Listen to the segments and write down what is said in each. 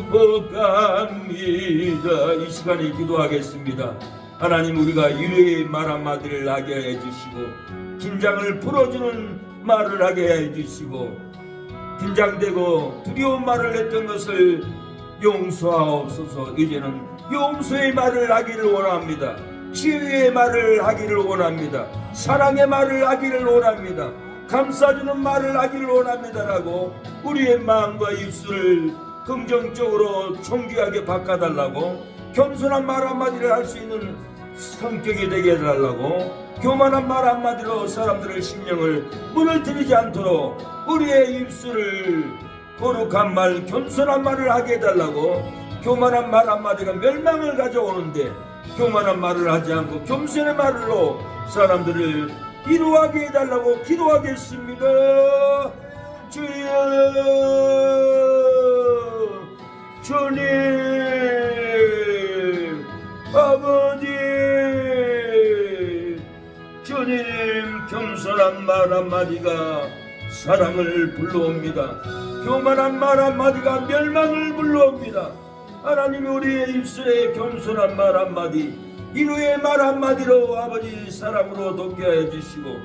축복합니다. 이 시간에 기도하겠습니다. 하나님, 우리가 이르의 말 한마디를 하게 해주시고 긴장을 풀어주는 말을 하게 해주시고 긴장되고 두려운 말을 했던 것을 용서하옵소서. 이제는 용서의 말을 하기를 원합니다. 치유의 말을 하기를 원합니다. 사랑의 말을 하기를 원합니다. 감싸주는 말을 하기를 원합니다라고 우리의 마음과 입술을 긍정적으로 청귀하게 바꿔달라고, 겸손한 말 한마디를 할 수 있는 성격이 되게 해달라고, 교만한 말 한마디로 사람들의 심령을 무너뜨리지 않도록 우리의 입술을 거룩한 말, 겸손한 말을 하게 해달라고. 교만한 말 한마디가 멸망을 가져오는데 교만한 말을 하지 않고 겸손의 말로 사람들을 이루하게 해달라고 기도하겠습니다. 주여, 주님, 아버지, 주님, 겸손한 말 한마디가 사랑을 불러옵니다. 교만한 말 한마디가 멸망을 불러옵니다. 하나님이 우리의 입술에 겸손한 말 한마디, 인후의 말 한마디로 아버지 사랑으로 돕게 해주시고,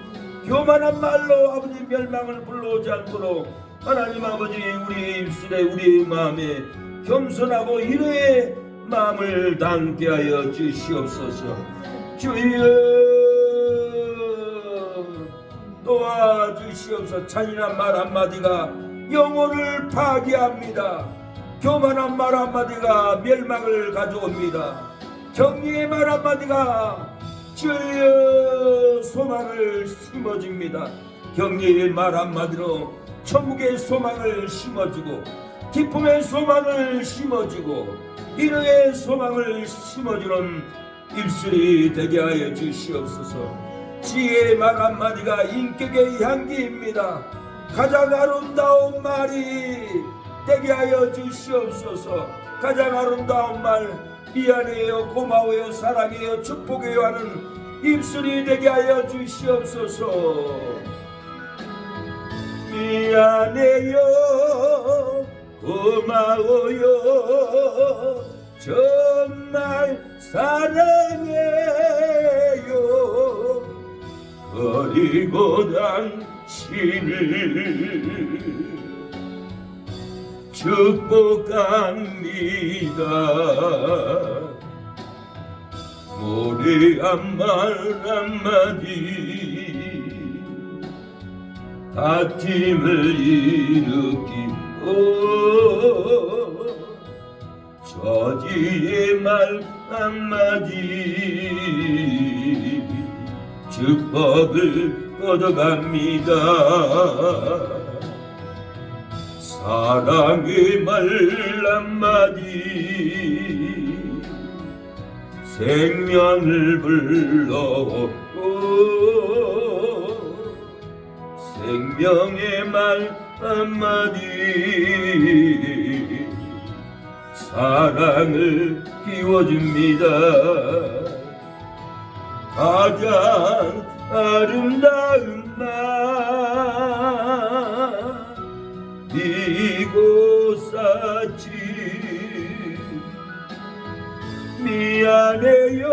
교만한 말로 아버지 멸망을 불러오지 않도록 하나님 아버지 우리의 입술에 우리의 마음에 겸손하고 인후의 마음을 담게 하여 주시옵소서. 주여, 도와주시옵소서. 잔인한 말 한마디가 영혼을 파괴합니다. 교만한 말 한마디가 멸망을 가져옵니다. 정의의 말 한마디가 주여 소망을 심어줍니다. 경례의 말 한마디로 천국의 소망을 심어주고, 기쁨의 소망을 심어주고, 인후의 소망을 심어주는 입술이 되게 하여 주시옵소서. 지혜의 말 한마디가 인격의 향기입니다. 가장 아름다운 말이 되게 하여 주시옵소서. 가장 아름다운 말, 미안해요, 고마워요, 사랑해요, 축복해요 하는 입술이 되게 하여 주시옵소서. 미안해요, 고마워요, 정말 사랑해요, 그리고 당신을 축복합니다. 모래한 말 한마디 다툼을 일으키고, 저지의 말 한마디 축복을 거둬갑니다. 사랑의 말 한마디 생명을 불러오고, 생명의 말 한마디 사랑을 키워줍니다. 가장 아름다운 말 이곳사치 미안해요,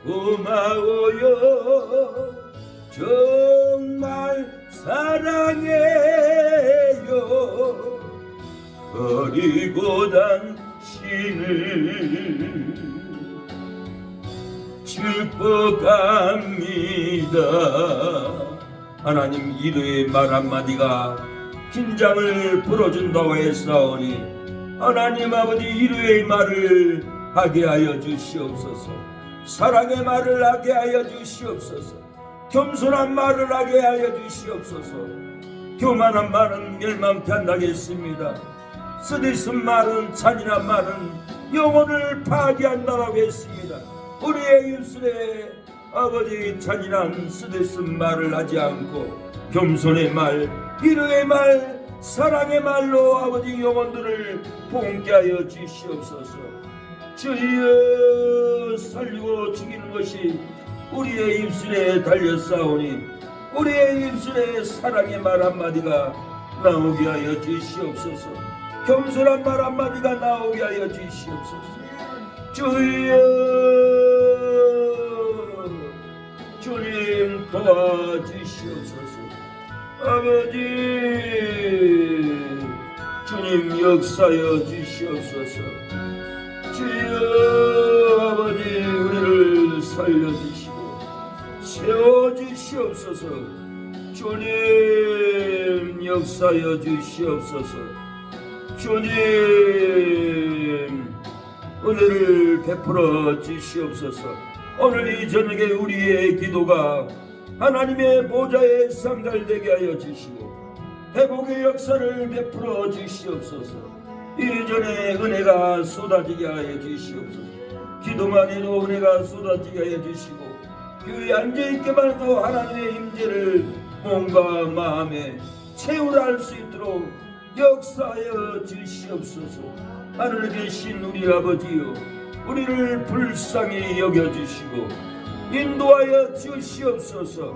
고마워요, 정말 사랑해요, 그리고 당신을 축복합니다. 하나님, 이르의 말 한마디가 긴장을 풀어준다고 했사오니 하나님 아버지 이르의 말을 하게 하여 주시옵소서. 사랑의 말을 하게 하여 주시옵소서. 겸손한 말을 하게 하여 주시옵소서. 교만한 말은 멸망케 한다겠습니다. 쓰디쓴 말은, 잔인한 말은 영혼을 파괴한다라고 했습니다. 우리의 입술에 아버지 잔인한 쓰디쓴 말을 하지 않고 겸손의 말, 이르의 말, 사랑의 말로 아버지 영혼들을 봉게 하여 주시옵소서. 주여, 살리고 죽이는 것이 우리의 입술에 달렸사오니 우리의 입술에 사랑의 말 한마디가 나오게 하여 주시옵소서. 겸손한 말 한마디가 나오게 하여 주시옵소서. 주여, 주님 도와주시옵소서. 아버지, 주님 역사여 주시옵소서. 주여, 아버지 우리를 살려주시고 세워주시옵소서. 주님 역사여 주시옵소서. 주님 은혜를 베풀어 주시옵소서. 오늘 이 저녁에 우리의 기도가 하나님의 보좌에 상달되게 하여 주시고 회복의 역사를 베풀어 주시옵소서. 이전에 은혜가 쏟아지게 하여 주시옵소서. 기도만 해도 은혜가 쏟아지게 하여 주시고 교회에 앉아있기만 해도 하나님의 임재를 몸과 마음에 채우라 할 수 있도록 역사하여 주시옵소서. 하늘에 계신 우리 아버지여, 우리를 불쌍히 여겨주시고 인도하여 주시옵소서.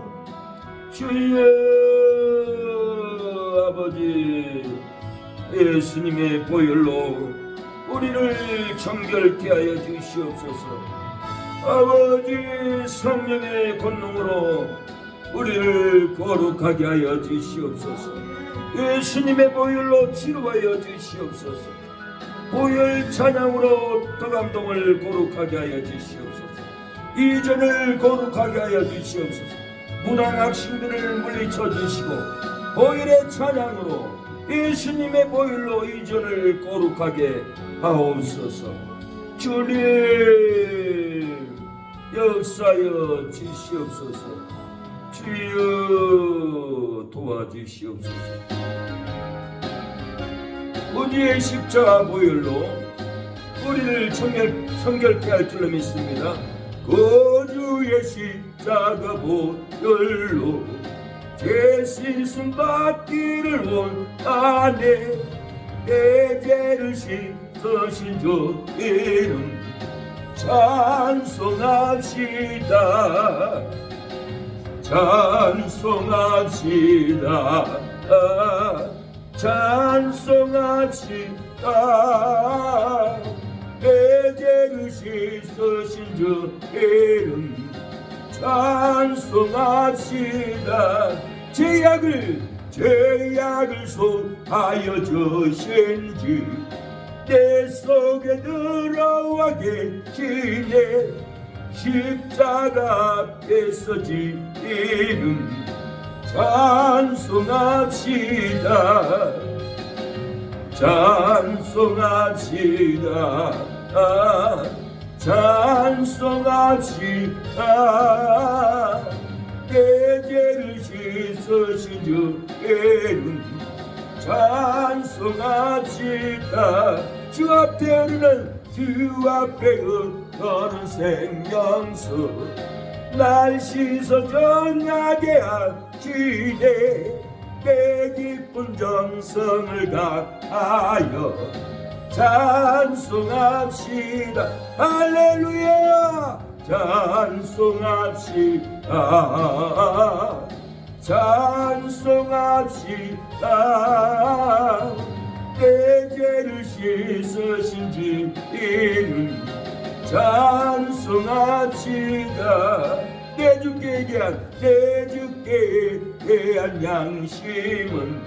주여, 아버지 예수님의 보혈로 우리를 정결케 하여 주시옵소서. 아버지 성령의 권능으로 우리를 거룩하게 하여 주시옵소서. 예수님의 보혈로 치료하여 주시옵소서. 보혈 찬양으로 더 감동을 거룩하게 하여 주시옵소서. 이전을 거룩하게 하여 주시옵소서. 무당 악신들을 물리쳐 주시고 보혈의 찬양으로 예수님의 보혈로 이전을 거룩하게 하옵소서. 주님 역사여 주시옵소서. 주여 도와주시옵소서. 우리의 십자가 보혈로 우리를 정결케 할 줄로 믿습니다. 거주의 십자가 보혈로 죄 씻음 받기를 원하네. 내 죄를 씻으신 주 이름 찬송합시다. 찬송합시다. 찬송합시다. 내 죄를 씻으신 주 이름 찬송합시다. 죄악을 소하여 주신 주 내 속에 들어와 계시네. 십자가 앞에서 지름 찬송합시다. 찬송합시다. 찬송합시다. 내 죄를 씻으신 주 이름 찬송합시다. 주 앞에 흐르는 생명수 날 씻어 정하게 하시네. 내 기쁜 정성을 다하여 찬송합시다. 할렐루야. 찬송합시다. 찬송합시다. 내 죄를 씻으신 주님 찬송합시다. 내 주께 대한 양심은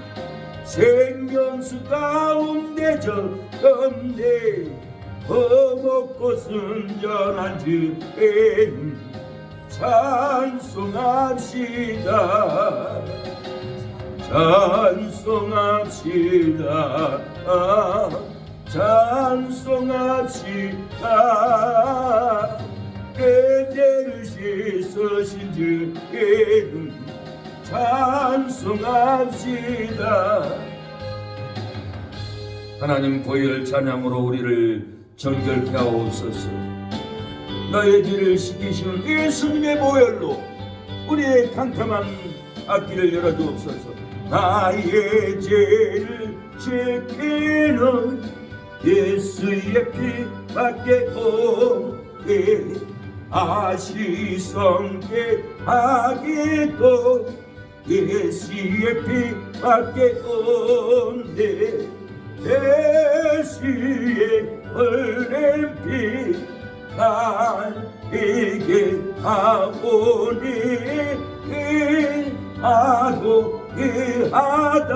생명수 가운데 적었네. 허먹고 순전한 주님 찬송합시다. 찬송합시다. 찬송합시다. 내 죄를 씻으신 주님 찬송합시다. 하나님 보혈 찬양으로 우리를 정결케 하옵소서. 너의 죄를 씻기시는 예수님의 보혈로 우리의 캄캄한 앞길을 열어주옵소서. 나의 죄를 씻기는 예수의 피밖에 없네. 아시성게 하기도 예수의 피밖에 없네. 예수의 흘린 피 나에게 아오니 하고 이하다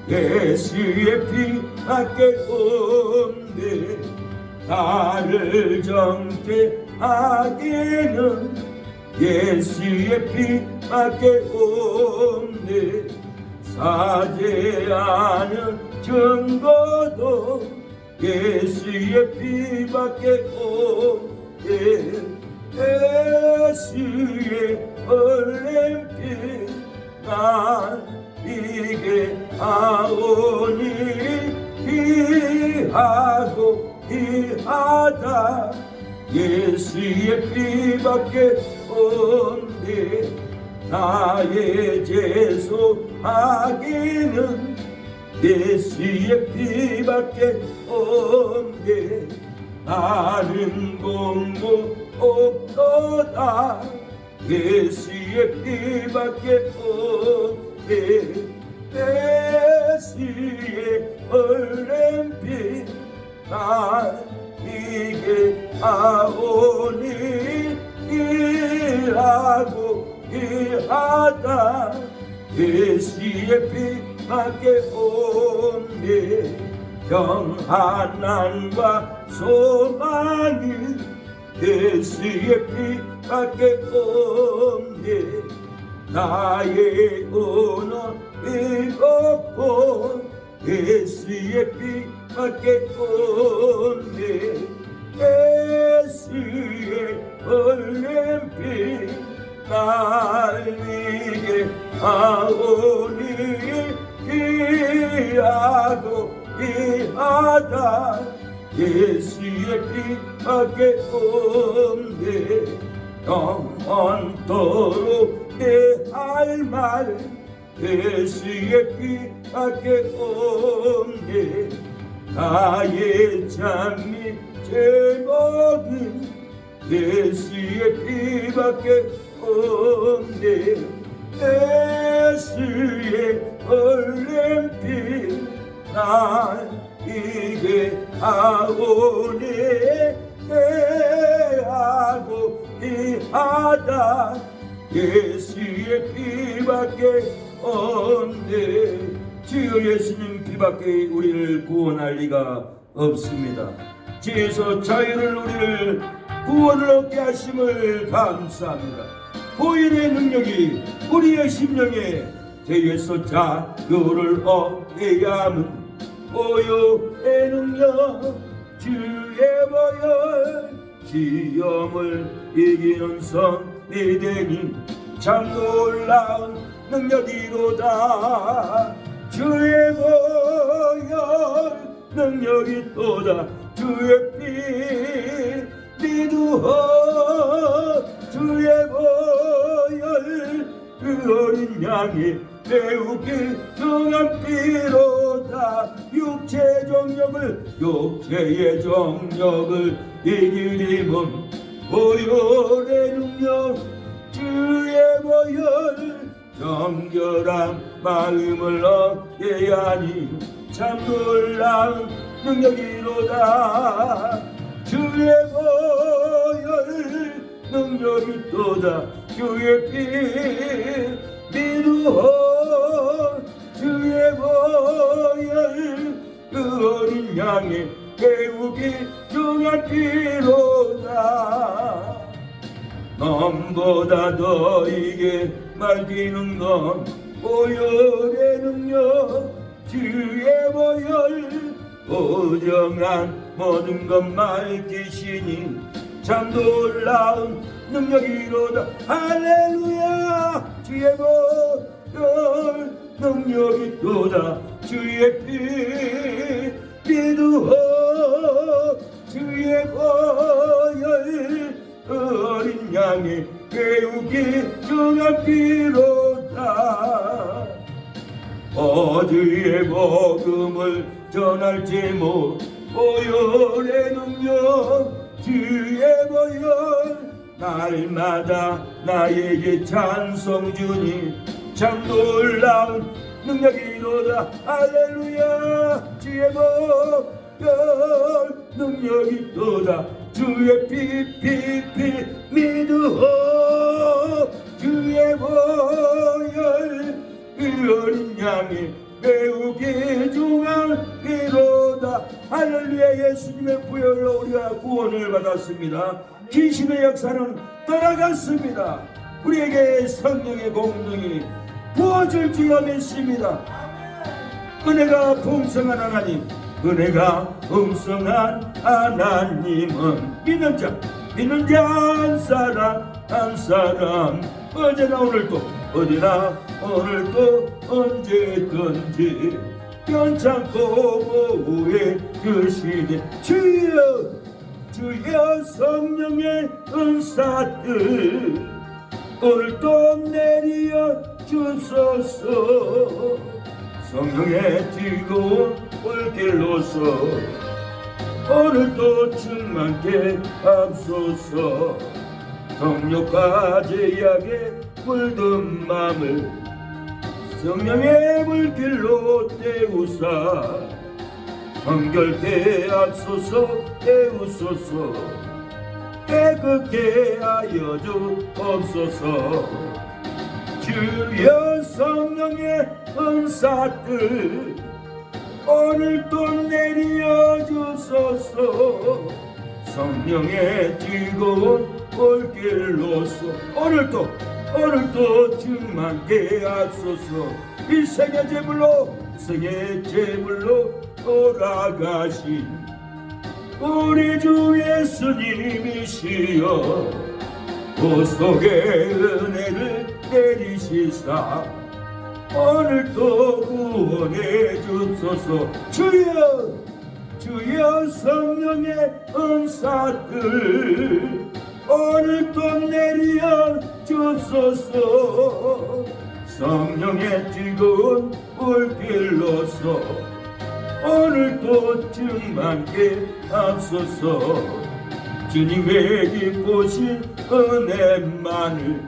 예수의 피밖에 없네 나를 정죄하기는 예수의 피밖에 없네 사죄하는 증거도 예수의 피밖에 없네 예수의 흘린 피 나에게 아오니 이하고 이하다 예수의 피밖에 없네 나의 죄송하기는 예수의 피밖에 없네 나는 공부 없도다 예수의 피밖에 없네 예수의 흘린 피 나에게 아오니 이하고 이하다 예수의 피밖에 없네 평안함과 소망이 예수의 피밖에 없네 나의 언어 읽었고 예수의 피밖에 없네 예수의 흘린 피 나에게 아오니 이하고 이하다 예수의 피밖에 없네 영원토록 내 할 말 예수의 피밖에 없네 나의 찬미 제목은 예수의 피밖에 없네 예수의 흘린 피 나에게 아오니 하고 이하다 예수의 피밖에 없네 주여 예수님 피밖에 우리를 구원할 리가 없습니다 죄에서 자유를 우리를 구원을 얻게 하심을 감사합니다 보혈의 능력이 우리의 심령에 죄에서 자유를 얻게 함은 보혈의 능력 주의 보혈 시험을 이기는 성이 되니 참 놀라운 능력이로다 주의 보혈 능력이 또다 주의 피 믿으어 주의 보혈 그 어린 양이 매우 귀중한 피로다 육체의 정력을 이기림은 보혈의 능력 주의 보혈 정결한 마음을 얻게 하니 참 놀라운 능력이로다 주의 보혈 능력이 또다 주의 피 믿으어 주의 보혈 그 어린 양의 매우 귀중한 피로다 넘보다 너에게 맡기는 건 보혈의 능력 주의 보혈 오정한 모든 것 맡기시니 참 놀라운 능력이로다 할렐루야 주의 보혈 능력이 또다 주의 피 믿으어 주의 보혈 어린 양의 매우 귀중한 피로다 어주의 복음을 전할 제목 보혈의 능력 주의 보혈 날마다 나에게 찬송 주니 참 놀라운 능력이로다. 할렐루야. 주의 보혈 능력이로다. 주의 피 믿으오. 주의 보혈 그 어린 양이 매우 귀중하리로다. 할렐루야. 예수님의 보혈로 우리가 구원을 받았습니다. 귀신의 역사는 떠나갔습니다. 우리에게 성령의 공능이 부어질 줄로 믿습니다. 은혜가 풍성한 하나님, 은혜가 풍성한 하나님은 믿는 자 한 사람 어제나 오늘도 언제든지 변찮고 보호해 주시네. 주여 성령의 은사들 오늘도 내려 주소서. 성령의 즐거운 불길로서 오늘도 충만케 하소서. 성령과 제약에 물든 맘을 성령의 물길로 때우사 성결케 하소서. 때우소서. 깨끗게 하여 주옵소서. 주여 성령의 은사들 오늘도 내려 주소서. 성령의 즐거운 불길로서 오늘도 충만케 하소서. 이 생의 제물로 돌아가신 우리 주 예수님이시여 보속의 은혜를 내리시사 오늘도 구원해 주소서. 주여 성령의 은사들 오늘도 내려 주소서. 성령의 즐거운 불길로서 오늘도 충만케 하소서. 주님의 기쁘신 은혜만을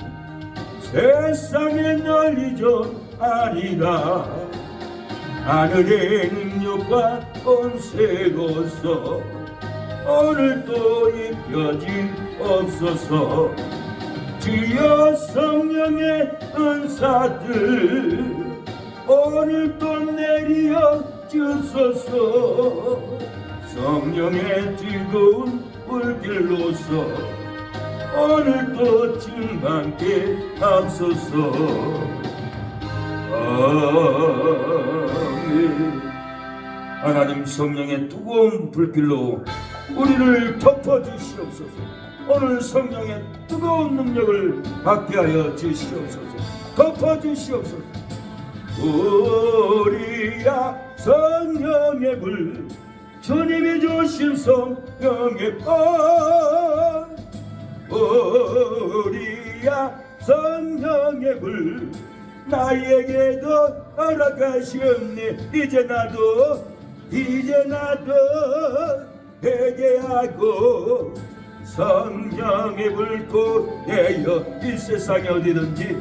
세상에 널리 좀 아니라 하늘의 능력과 권세로서 오늘도 입혀지옵소서. 주여 성령의 은사들 오늘도 내려 주소서. 성령의 즐거운 불길로서 오늘도 충만케 하소서. 아멘. 하나님 성령의 뜨거운 불길로 우리를 덮어주시옵소서. 오늘 성령의 뜨거운 능력을 받게 하여 주시옵소서. 덮어주시옵소서. 우리야 성령의 불 주님이 주신 성령의 불 우리야 성령의 불 나에게도 허락하시옵네. 이제 나도 회개하고 성령의 불꽃 내어 이 세상에 어디든지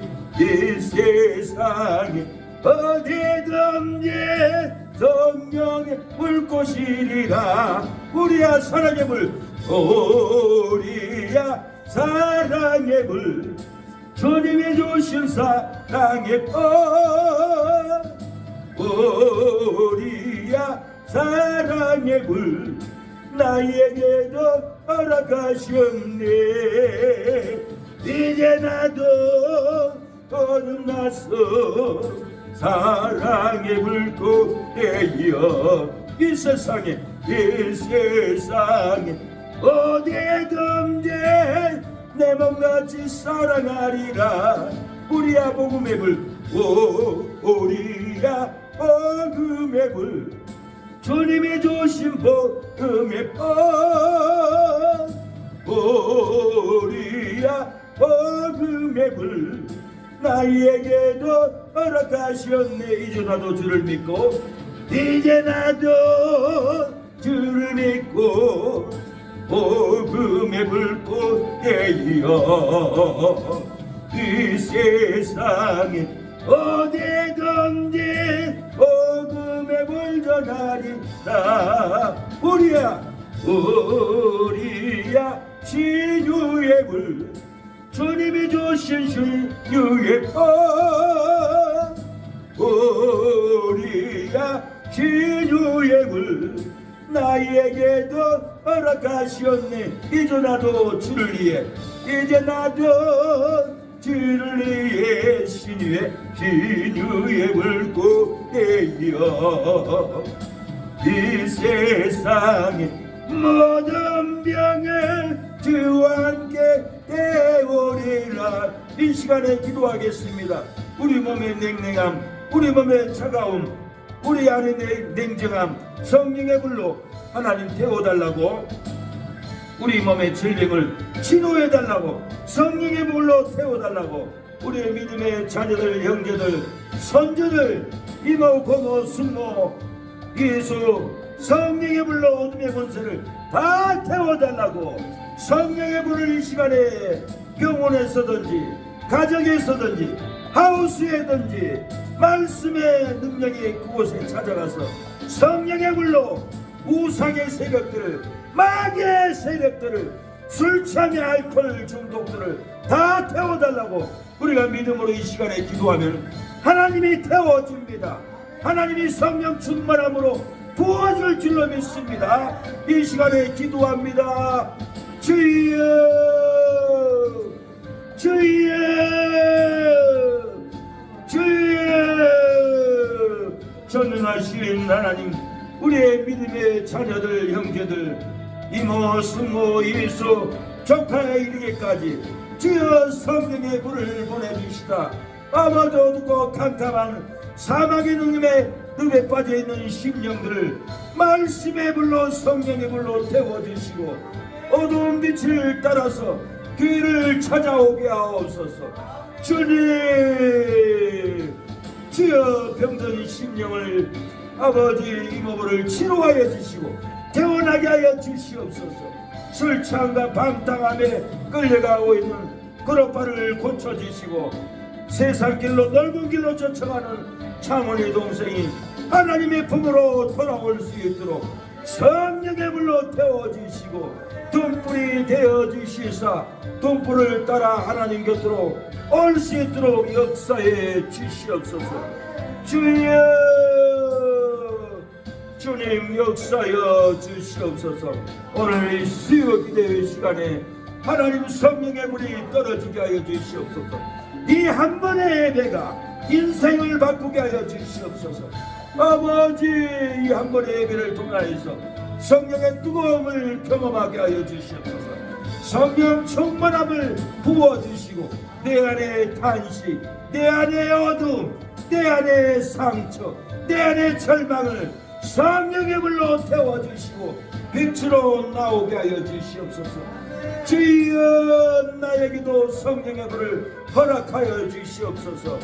성령의 불꽃이리라. 우리야 사랑의 불 우리야 사랑의 불 주님이 주신 사랑의 불 우리야 사랑의 불 나에게도 허락하셨네. 이제 나도 거듭나서 사랑의 불꽃에이어 이 세상에 어디든지 내 몸같이 사랑하리라. 우리야 복음의 불 우리야 복음의 불 주님이 주신 복음의 불 우리야 복음의 불 나에게도 허락하셨네. 이제 나도 주를 믿고 복음의 불꽃에 이어 이 세상에 어디든지 복음의 불 전하리라. 우리야 신유의 불, 주님이 주신 신유의 불. 우리야 신유의 불, 나에게도 허락하시었네. 이제 나도 주를 위해, 이제 나도 주를 위해 신유의 불꽃이여. 이 세상의 모든 병을 주와 함께 태우리라. 이 시간에 기도하겠습니다. 우리 몸의 냉랭함, 우리 몸의 차가움, 우리 안에 냉정함 성령의 불로 하나님 태워달라고, 우리 몸의 질병을 치료해달라고 성령의 불로 태워달라고, 우리의 믿음의 자녀들, 형제들, 선조들, 이모, 고모, 숙모, 예수 성령의 불로 어둠의 권세를 다 태워달라고, 성령의 불을 이 시간에 병원에서든지 가정에서든지 하우스에든지 말씀의 능력이 그곳에 찾아가서 성령의 불로 우상의 세력들을, 마귀의 세력들을, 술 취함의 알코올 중독들을 다 태워달라고 우리가 믿음으로 이 시간에 기도하면 하나님이 태워줍니다. 하나님이 성령 충만함으로 부어줄 줄로 믿습니다. 이 시간에 기도합니다. 주여, 주여, 주여. 전능하신 하나님, 우리의 믿음의 자녀들, 형제들, 이모, 숙모, 예수, 조카에 이르기까지 주여 성령의 불을 보내주시다. 아마도 어둡고 캄캄한 사막의 능력에 늪에 빠져있는 심령들을 말씀의 불로, 성령의 불로 태워주시고 어두운 빛을 따라서 길을 찾아오게 하옵소서. 주님, 주여 병든 심령을, 아버지 이모부를 치료하여 주시고 태어나게 하여 주시옵소서. 술 취함과 방탕함에 끌려가고 있는 그릇발을 고쳐주시고 세상 길로, 넓은 길로 쫓아가는 창원의 동생이 하나님의 품으로 돌아올 수 있도록 성령의 불로 태워주시고 등불이 되어주시사 등불을 따라 하나님 곁으로 올 수 있도록 역사해 주시옵소서. 주여, 주님 역사여 주시옵소서. 오늘 이 수요 기도의 시간에 하나님 성령의 불이 떨어지게 하여 주시옵소서. 이 한 번의 예배가 인생을 바꾸게 하여 주시옵소서. 아버지, 이 한 번의 예배를 통하여서 성령의 뜨거움을 경험하게 하여 주시옵소서. 성령 충만함을 부어주시고 내 안에 탄식, 내 안에 어둠, 내 안에 상처, 내 안에 절망을 성령의 불로 태워주시고 빛으로 나오게 하여 주시옵소서. 주여, 나에게도 성령의 불을 허락하여 주시옵소서.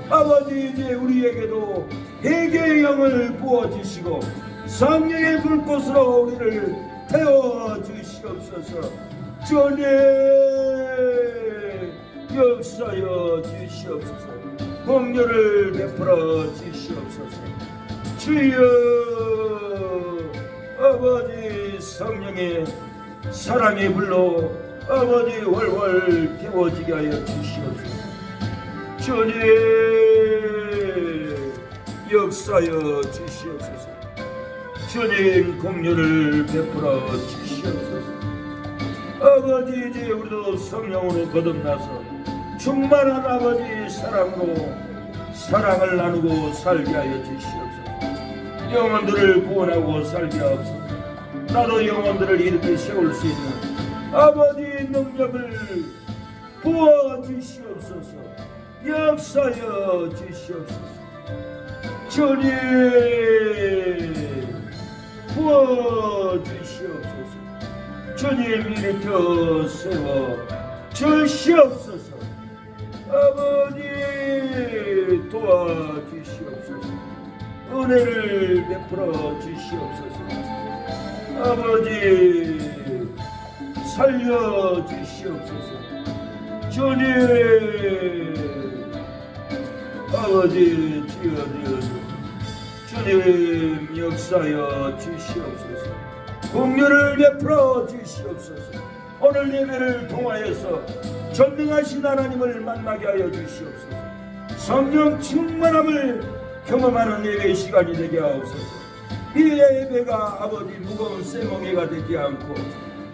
아버지, 이제 우리에게도 회개의 영을 부어주시고 성령의 불꽃으로 우리를 태워주시옵소서. 주님 역사여 주시옵소서. 긍휼을 베풀어 주시옵소서. 주여, 아버지 성령의 사랑의 불로 아버지 월월 태워지게 하여 주시옵소서. 주님 역사여 주시옵소서. 주님 긍휼을 베풀어 주시옵소서. 아버지, 이제 우리도 성령으로 거듭나서 충만한 아버지 사랑으로 사랑을 나누고 살게 하여 주시옵소서. 영혼들을 구원하고 살게 하옵소서. 나도 영혼들을 이렇게 세울 수 있는 아버지 능력을 부어 주시옵소서. 역사여 주시옵소서. 주님 부어 주시옵소서. 주님 일으켜 세워 주시옵소서. 아버지 도와주시옵소서. 은혜를 베풀어 주시옵소서. 아버지 살려 주시옵소서. 주님 아버지 주여 주님 역사여 주시옵소서. 긍휼을 베풀어 주시옵소서. 오늘 예배를 통하여서 전능하신 하나님을 만나게 하여 주시옵소서. 성령 충만함을 경험하는 예배 시간이 되게 하옵소서. 이 예배가 아버지 무거운 쇠멍이가 되지 않고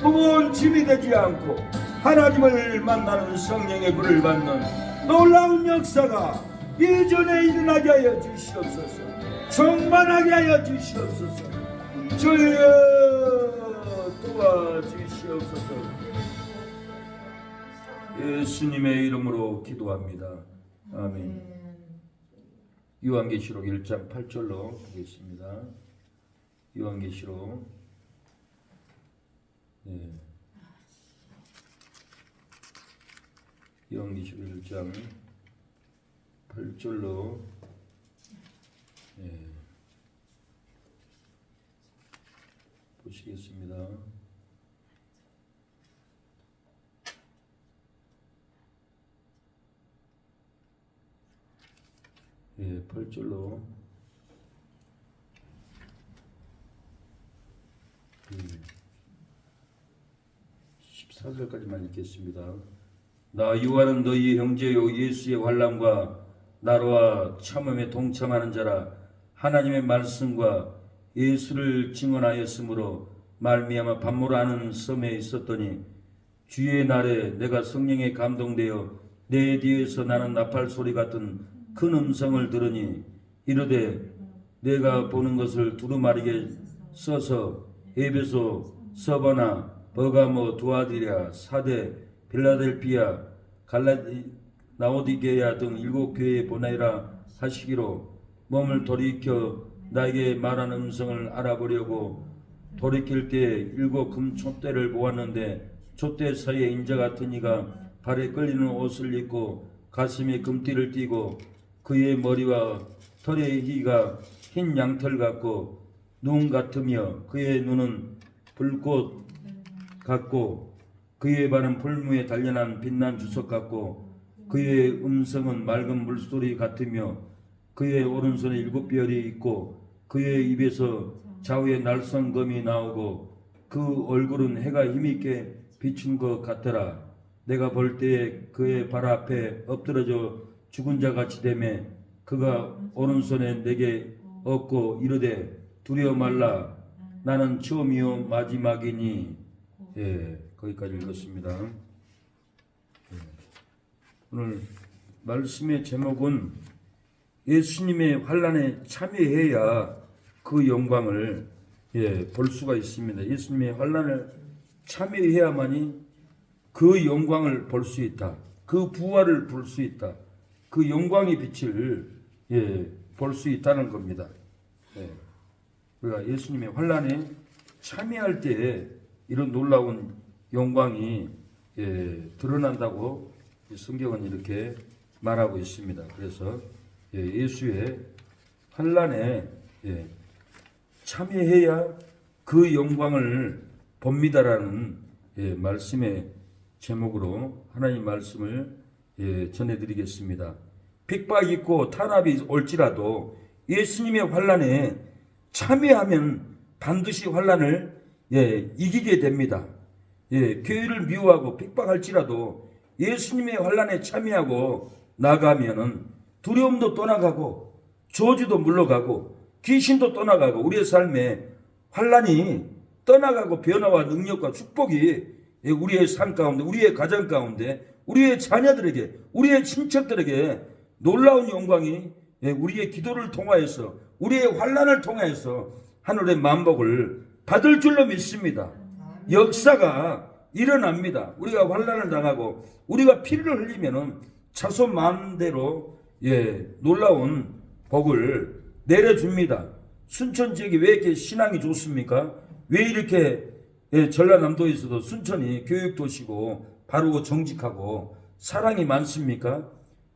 무거운 짐이 되지 않고 하나님을 만나는 성령의 불을 받는 놀라운 역사가 이전에 일어나게 하여 주시옵소서. 충만하게 하여 주시옵소서. 주여 도와주시옵소서. 예수님의 이름으로 기도합니다. 아멘. 요한계시록 1장 8절로 보겠습니다. 요한계시록 요한계시록 1장 8절로 보시겠습니다. 예, 8절로 14절까지만 읽겠습니다. 나 요한은 너희 형제요 예수의 환난과 나라와 참음에 동참하는 자라. 하나님의 말씀과 예수를 증언하였으므로 말미암아 밤모라는 섬에 있었더니 주의 날에 내가 성령에 감동되어 내 뒤에서 나는 나팔 소리 같은 큰 음성을 들으니 이르되 내가 보는 것을 두루마리게 써서 에베소, 서바나, 버가모, 두아디랴, 사대, 빌라델피아, 라오디게야 등 7교회에 보내라 하시기로 몸을 돌이켜 나에게 말하는 음성을 알아보려고 돌이킬 때에 7 금촛대를 보았는데 촛대 사이에 인자 같은 이가 발에 끌리는 옷을 입고 가슴에 금띠를 띠고 그의 머리와 털의 희가 흰 양털 같고 눈 같으며 그의 눈은 불꽃 같고 그의 발은 풀무에 단련한 빛난 주석 같고 그의 음성은 맑은 물소리 같으며 그의 오른손에 7별이 있고 그의 입에서 좌우에 날성검이 나오고 그 얼굴은 해가 힘있게 비춘 것 같더라. 내가 볼 때에 그의 발 앞에 엎드러져 죽은 자 같이 되매 그가 오른손에 내게 얻고 이르되 두려워 말라 나는 처음이요 마지막이니. 거기까지 읽었습니다. 오늘 말씀의 제목은 예수님의 환난에 참여해야 그 영광을 볼 수가 있습니다. 예수님의 환난을 참여해야만이 그 영광을 볼 수 있다. 그 부활을 볼 수 있다. 그 영광의 빛을 볼 수 있다는 겁니다. 우리가 예수님의 환난에 참여할 때 이런 놀라운 영광이 드러난다고 성경은 이렇게 말하고 있습니다. 그래서 예수의 환난에 참여해야 그 영광을 봅니다라는 말씀의 제목으로 하나님 말씀을 전해드리겠습니다. 핍박이 있고 탄압이 올지라도 예수님의 환난에 참여하면 반드시 환난을 이기게 됩니다. 교회를 미워하고 핍박할지라도 예수님의 환난에 참여하고 나가면은 두려움도 떠나가고 저주도 물러가고 귀신도 떠나가고 우리의 삶에 환난이 떠나가고 변화와 능력과 축복이 우리의 삶 가운데, 우리의 가정 가운데, 우리의 자녀들에게, 우리의 친척들에게 놀라운 영광이 우리의 기도를 통하여서, 우리의 환난을 통하여서 하늘의 만복을 받을 줄로 믿습니다. 역사가 일어납니다. 우리가 환난을 당하고 우리가 피를 흘리면은 자손 만대로 놀라운 복을 내려줍니다. 순천 지역이 왜 이렇게 신앙이 좋습니까? 왜 이렇게 전라남도에서도 순천이 교육도시고 바르고 정직하고 사랑이 많습니까?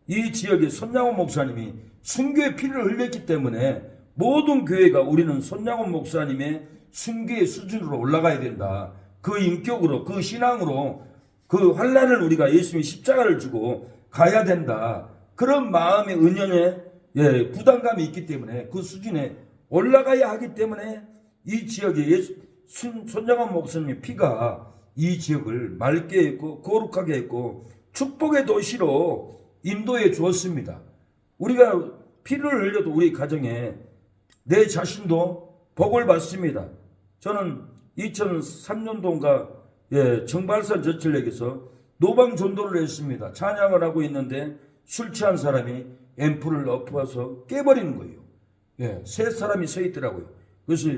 이 지역에 손양원 목사님이 순교의 피를 흘렸기 때문에 모든 교회가 우리는 손양원 목사님의 순교의 수준으로 올라가야 된다. 그 인격으로, 그 신앙으로 그 환난을 우리가 예수님의 십자가를 주고 가야 된다. 그런 마음의 은연에 부담감이 있기 때문에 그 수준에 올라가야 하기 때문에 이 지역에 손정원 목사님의 피가 이 지역을 맑게 했고 거룩하게 했고 축복의 도시로 인도해 주었습니다. 우리가 피를 흘려도 우리 가정에 내 자신도 복을 받습니다. 저는 2003년도인가 정발산 저철역에서 노방 전도를 했습니다. 찬양을 하고 있는데 술 취한 사람이 앰프를 엎어서 깨버리는 거예요. 세 사람이 서 있더라고요. 그래서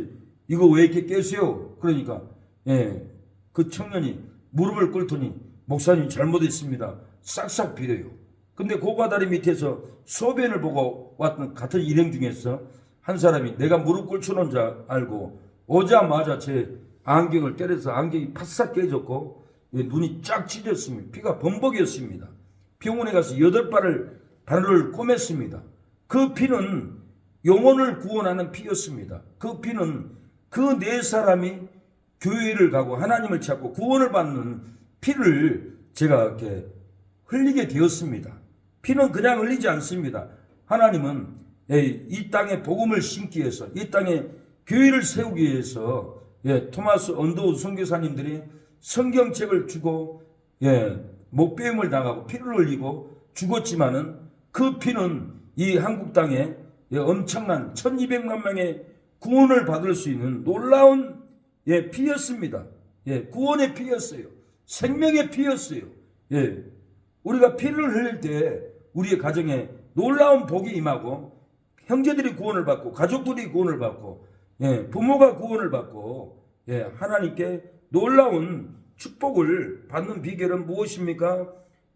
이거 왜 이렇게 깨세요? 그러니까 그 청년이 무릎을 꿇더니 목사님 잘못했습니다. 싹싹 빌어요. 근데 고가다리 밑에서 소변을 보고 왔던 같은 일행 중에서 한 사람이 내가 무릎 꿇혀놓은 줄 알고 오자마자 제 안경을 때려서 안경이 파싹 깨졌고 눈이 쫙 찢었습니다. 피가 범벅이었습니다. 병원에 가서 8발을 바늘을 꿰맸습니다. 그 피는 영혼을 구원하는 피였습니다. 그 피는 그 네 사람이 교회를 가고 하나님을 찾고 구원을 받는 피를 제가 이렇게 흘리게 되었습니다. 피는 그냥 흘리지 않습니다. 하나님은 이 땅에 복음을 심기 위해서, 이 땅에 교회를 세우기 위해서 토마스 언더우드 선교사님들이 성경책을 주고 목배임을 당하고 피를 흘리고 죽었지만은 그 피는 이 한국 땅에 엄청난 1200만 명의 구원을 받을 수 있는 놀라운 피였습니다. 구원의 피였어요. 생명의 피였어요. 우리가 피를 흘릴 때 우리의 가정에 놀라운 복이 임하고 형제들이 구원을 받고 가족들이 구원을 받고 부모가 구원을 받고 하나님께 놀라운 축복을 받는 비결은 무엇입니까?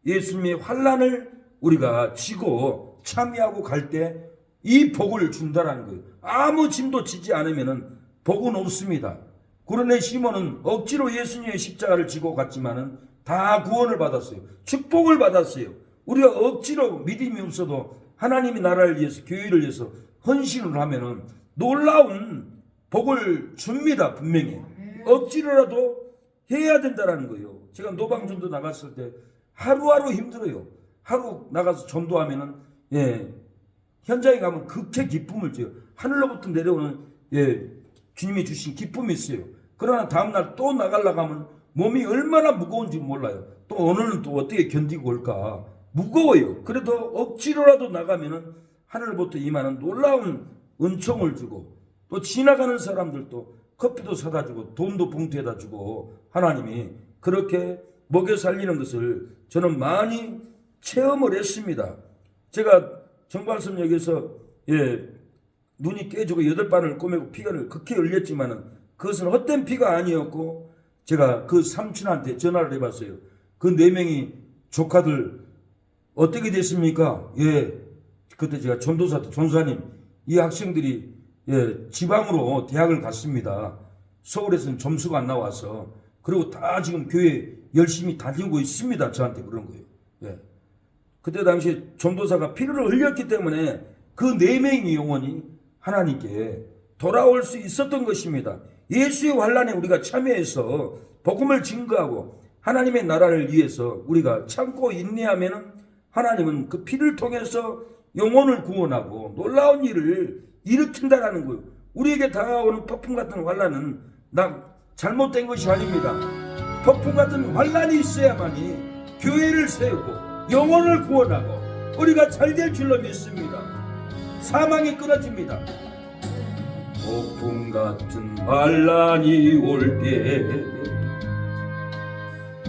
예수님의 환난을 우리가 지고 참여하고 갈 때 이 복을 준다라는 거예요. 아무 짐도 지지 않으면 복은 없습니다. 구레네 시몬은 억지로 예수님의 십자가를 지고 갔지만은 다 구원을 받았어요. 축복을 받았어요. 우리가 억지로 믿음이 없어도 하나님의 나라를 위해서 교회를 위해서 헌신을 하면은 놀라운 복을 줍니다. 분명히 억지로라도 해야 된다라는 거예요. 제가 노방전도 나갔을 때 하루하루 힘들어요. 하루 나가서 전도하면은 현장에 가면 극히 기쁨을 줘요. 하늘로부터 내려오는 주님이 주신 기쁨이 있어요. 그러나 다음날 또 나가려고 하면 몸이 얼마나 무거운지 몰라요. 또 오늘은 또 어떻게 견디고 올까 무거워요. 그래도 억지로라도 나가면은 하늘부터 임하는 놀라운 은총을 주고 또 지나가는 사람들도 커피도 사다 주고 돈도 봉투에다 주고 하나님이 그렇게 먹여 살리는 것을 저는 많이 체험을 했습니다. 제가 정발선역에서 눈이 깨지고 8발을 꼬매고 피가 극히 흘렸지만은 그것은 헛된 피가 아니었고 제가 그 삼촌한테 전화를 해봤어요. 그 4명이 조카들 어떻게 됐습니까? 그때 제가 전도사 전사님 이 학생들이 지방으로 대학을 갔습니다. 서울에서는 점수가 안 나와서 그리고 다 지금 교회 열심히 다니고 있습니다. 저한테 그런 거예요. 그때 당시에 전도사가 피를 흘렸기 때문에 그 4명의 영혼이 하나님께 돌아올 수 있었던 것입니다. 예수의 환난에 우리가 참여해서 복음을 증거하고 하나님의 나라를 위해서 우리가 참고 인내하면 하나님은 그 피를 통해서 영혼을 구원하고 놀라운 일을 일으킨다라는 거예요. 우리에게 다가오는 폭풍 같은 환난은 잘못된 것이 아닙니다. 폭풍 같은 환난이 있어야만이 교회를 세우고 영혼을 구원하고 우리가 잘 될 줄로 믿습니다. 사망이 끊어집니다. 폭풍 같은 환난이 올 때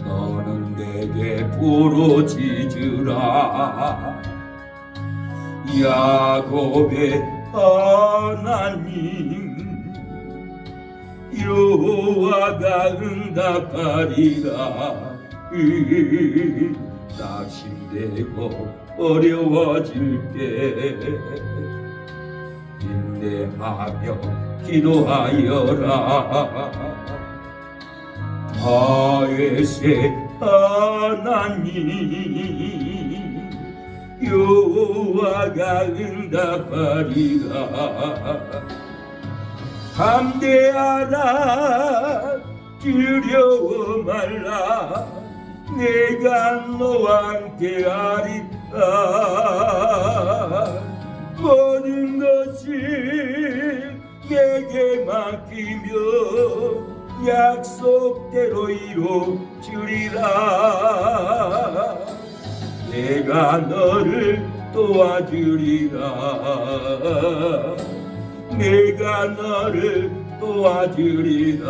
너는 내게 부르짖으라. 야곱의 하나님 여호와가 응답하리라. 낙심되고 어려워질 때 인내하며 기도하여라. 다윗의 하나님 여호와가 응답하리라. 담대하라 두려워 말라. 내가 너와 함께하리. 모든 것이 내게 맡기며 약속대로 이루어주리라. 내가 너를 도와주리라. 내가 너를 도와주리라.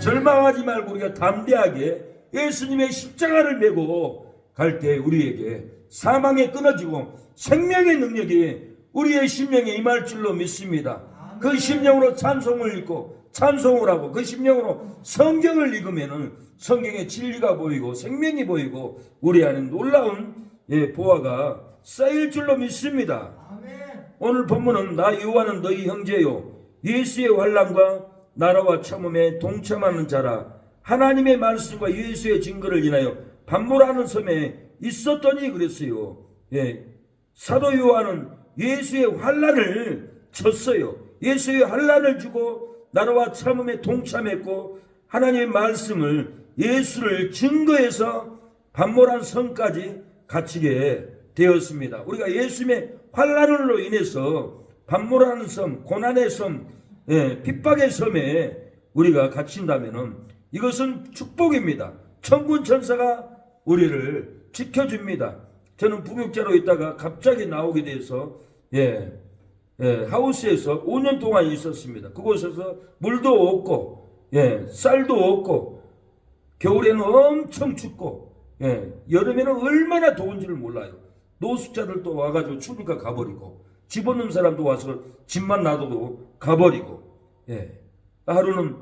절망하지 말고 우리가 담대하게 예수님의 십자가를 메고 갈 때 우리에게 사망에 끊어지고 생명의 능력이 우리의 심령에 임할 줄로 믿습니다. 그 심령으로 찬송을 읽고 찬송을 하고 그 심령으로 성경을 읽으면 성경의 진리가 보이고 생명이 보이고 우리 안에 놀라운 보화가 쌓일 줄로 믿습니다. 오늘 본문은 나 요한은 너희 형제요 예수의 환난과 나라와 참음에 동참하는 자라. 하나님의 말씀과 예수의 증거를 인하여 반모라는 섬에 있었더니 그랬어요. 사도 요한은 예수의 환난을 쳤어요. 예수의 환난을 주고 나라와 참음에 동참했고 하나님의 말씀을 예수를 증거해서 반모란 섬까지 갇히게 되었습니다. 우리가 예수님의 환난으로 인해서 반모라는 섬, 고난의 섬, 핍박의 섬에 우리가 갇힌다면 이것은 축복입니다. 천군 천사가 우리를 지켜줍니다. 저는 부교육자로 있다가 갑자기 나오게 돼서 하우스에서 5년 동안 있었습니다. 그곳에서 물도 없고 쌀도 없고 겨울에는 엄청 춥고 여름에는 얼마나 더운지를 몰라요. 노숙자들도 와가지고 추우니까 가버리고 집 없는 사람도 와서 집만 놔두고 가버리고 하루는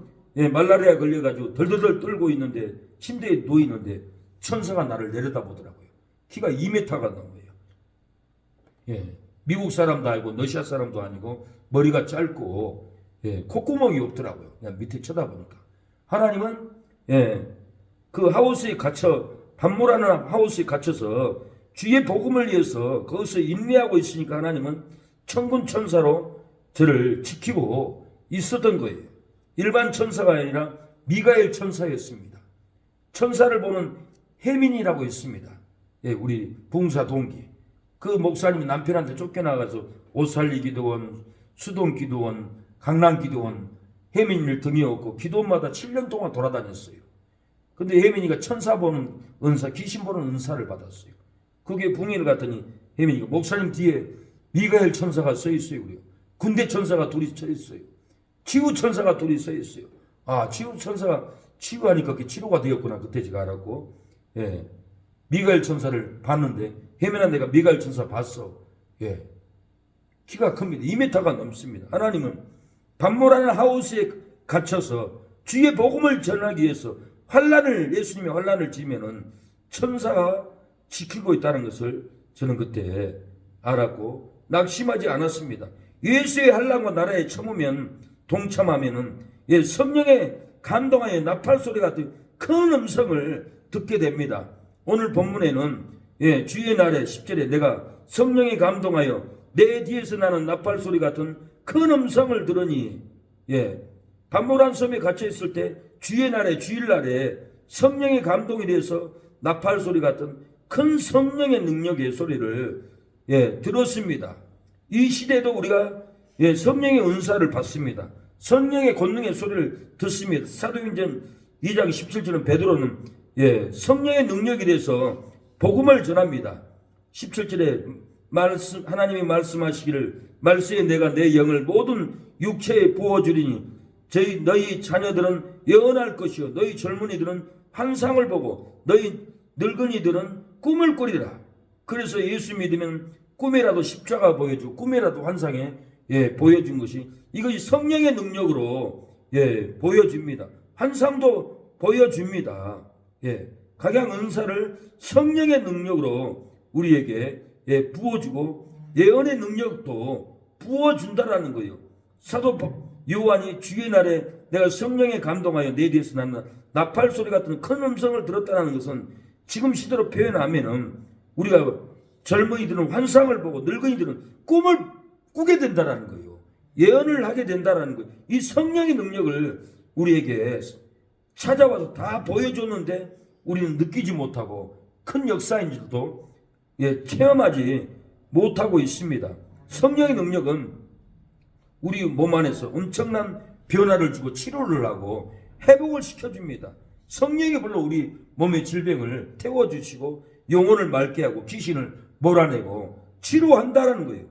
말라리아 걸려가지고 덜덜덜 떨고 있는데 침대에 누워있는데 천사가 나를 내려다보더라고요. 키가 2m가 넘어요. 미국 사람도 아니고 러시아 사람도 아니고 머리가 짧고 콧구멍이 없더라고요. 그냥 밑에 쳐다보니까. 하나님은 그 하우스에 갇혀 반모라는 하우스에 갇혀서 주의 복음을 위해서 거기서 인내하고 있으니까 하나님은 천군 천사로 저를 지키고 있었던 거예요. 일반 천사가 아니라 미가엘 천사였습니다. 천사를 보는 해민이라고 있습니다. 우리 봉사 동기. 그 목사님이 남편한테 쫓겨나가서 옷살리기도원, 수동기도원, 강남기도원, 혜민이를 등에 업고 기도원마다 7년 동안 돌아다녔어요. 근데 혜민이가 천사 보는 은사, 귀신 보는 은사를 받았어요. 그게 붕해를 갔더니 혜민이가 목사님 뒤에 미가엘 천사가 서 있어요. 우리 군대 천사가 둘이 서 있어요. 치유 천사가 둘이 서 있어요. 아, 치유 천사가 치유하니까 그게 치료가 되었구나. 그때 제가 알았고, 미가엘 천사를 봤는데 혜민아 내가 미가엘 천사 봤어. 키가 큽니다. 2m가 넘습니다. 하나님은 반모라는 하우스에 갇혀서 주의 복음을 전하기 위해서 환란을 예수님의 환란을 지면은 천사가 지키고 있다는 것을 저는 그때 알았고 낙심하지 않았습니다. 예수의 환란과 나라에 참으면 동참하면은 성령의 감동하여 나팔 소리 같은 큰 음성을 듣게 됩니다. 오늘 본문에는 주의 날에 10절에 내가 성령에 감동하여 내 뒤에서 나는 나팔 소리 같은 큰 음성을 들으니 반모란 섬에 갇혀 있을 때 주의 날에 주일날에 성령의 감동이 돼서 나팔 소리 같은 큰 성령의 능력의 소리를 들었습니다. 이 시대도 우리가 성령의 은사를 받습니다. 성령의 권능의 소리를 듣습니다. 사도행전 2장 17절은 베드로는 성령의 능력이 돼서 복음을 전합니다. 17절에 하나님이 말씀하시기를 말세에 내가 내 영을 모든 육체에 부어주리니 너희 자녀들은 예언할 것이요 너희 젊은이들은 환상을 보고 너희 늙은이들은 꿈을 꾸리라. 그래서 예수 믿으면 꿈이라도 십자가 보여주고 꿈이라도 환상에 보여준 것이 이것이 성령의 능력으로 보여집니다. 환상도 보여줍니다. 각양 은사를 성령의 능력으로 우리에게 부어주고 예언의 능력도 부어준다라는 거예요. 사도 요한이 주의 날에 내가 성령에 감동하여 내 뒤에서 나는 나팔 소리 같은 큰 음성을 들었다는 것은 지금 시대로 표현하면은 우리가 젊은이들은 환상을 보고 늙은이들은 꿈을 꾸게 된다라는 거예요. 예언을 하게 된다라는 거예요. 이 성령의 능력을 우리에게 찾아와서 다 보여줬는데 우리는 느끼지 못하고 큰 역사인 줄도 체험하지 못하고 있습니다. 성령의 능력은 우리 몸 안에서 엄청난 변화를 주고 치료를 하고 회복을 시켜줍니다. 성령이 불러 우리 몸의 질병을 태워주시고 영혼을 맑게 하고 귀신을 몰아내고 치료한다라는 거예요.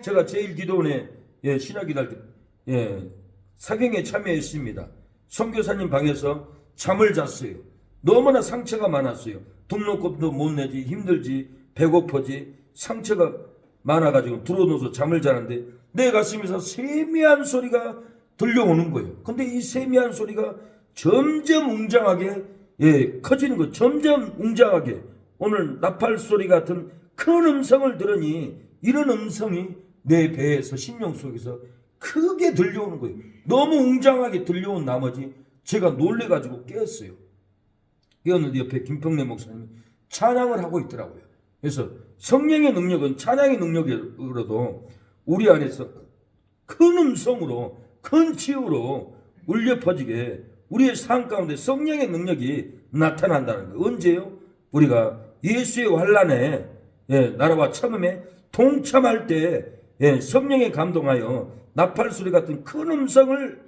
제가 제1기도원에 신학 기도할 때 사경에 참여했습니다. 선교사님 방에서 잠을 잤어요. 너무나 상처가 많았어요. 등록금도 못 내지, 힘들지, 배고프지, 상처가 많아가지고 들어놓아서 잠을 자는데 내 가슴에서 세미한 소리가 들려오는 거예요. 근데 이 세미한 소리가 점점 웅장하게 커지는 거예요. 점점 웅장하게. 오늘 나팔 소리 같은 큰 음성을 들으니 이런 음성이 내 배에서 심령 속에서 크게 들려오는 거예요. 너무 웅장하게 들려온 나머지 제가 놀래가지고 깨었어요. 깨었는데 옆에 김평래 목사님이 찬양을 하고 있더라고요. 그래서 성령의 능력은 찬양의 능력으로도 우리 안에서 큰 음성으로 큰 치유로 울려 퍼지게 우리의 삶 가운데 성령의 능력이 나타난다는 거예요. 언제요? 우리가 예수의 환난에 나라와 참음에 동참할 때 성령에 감동하여 나팔소리 같은 큰 음성을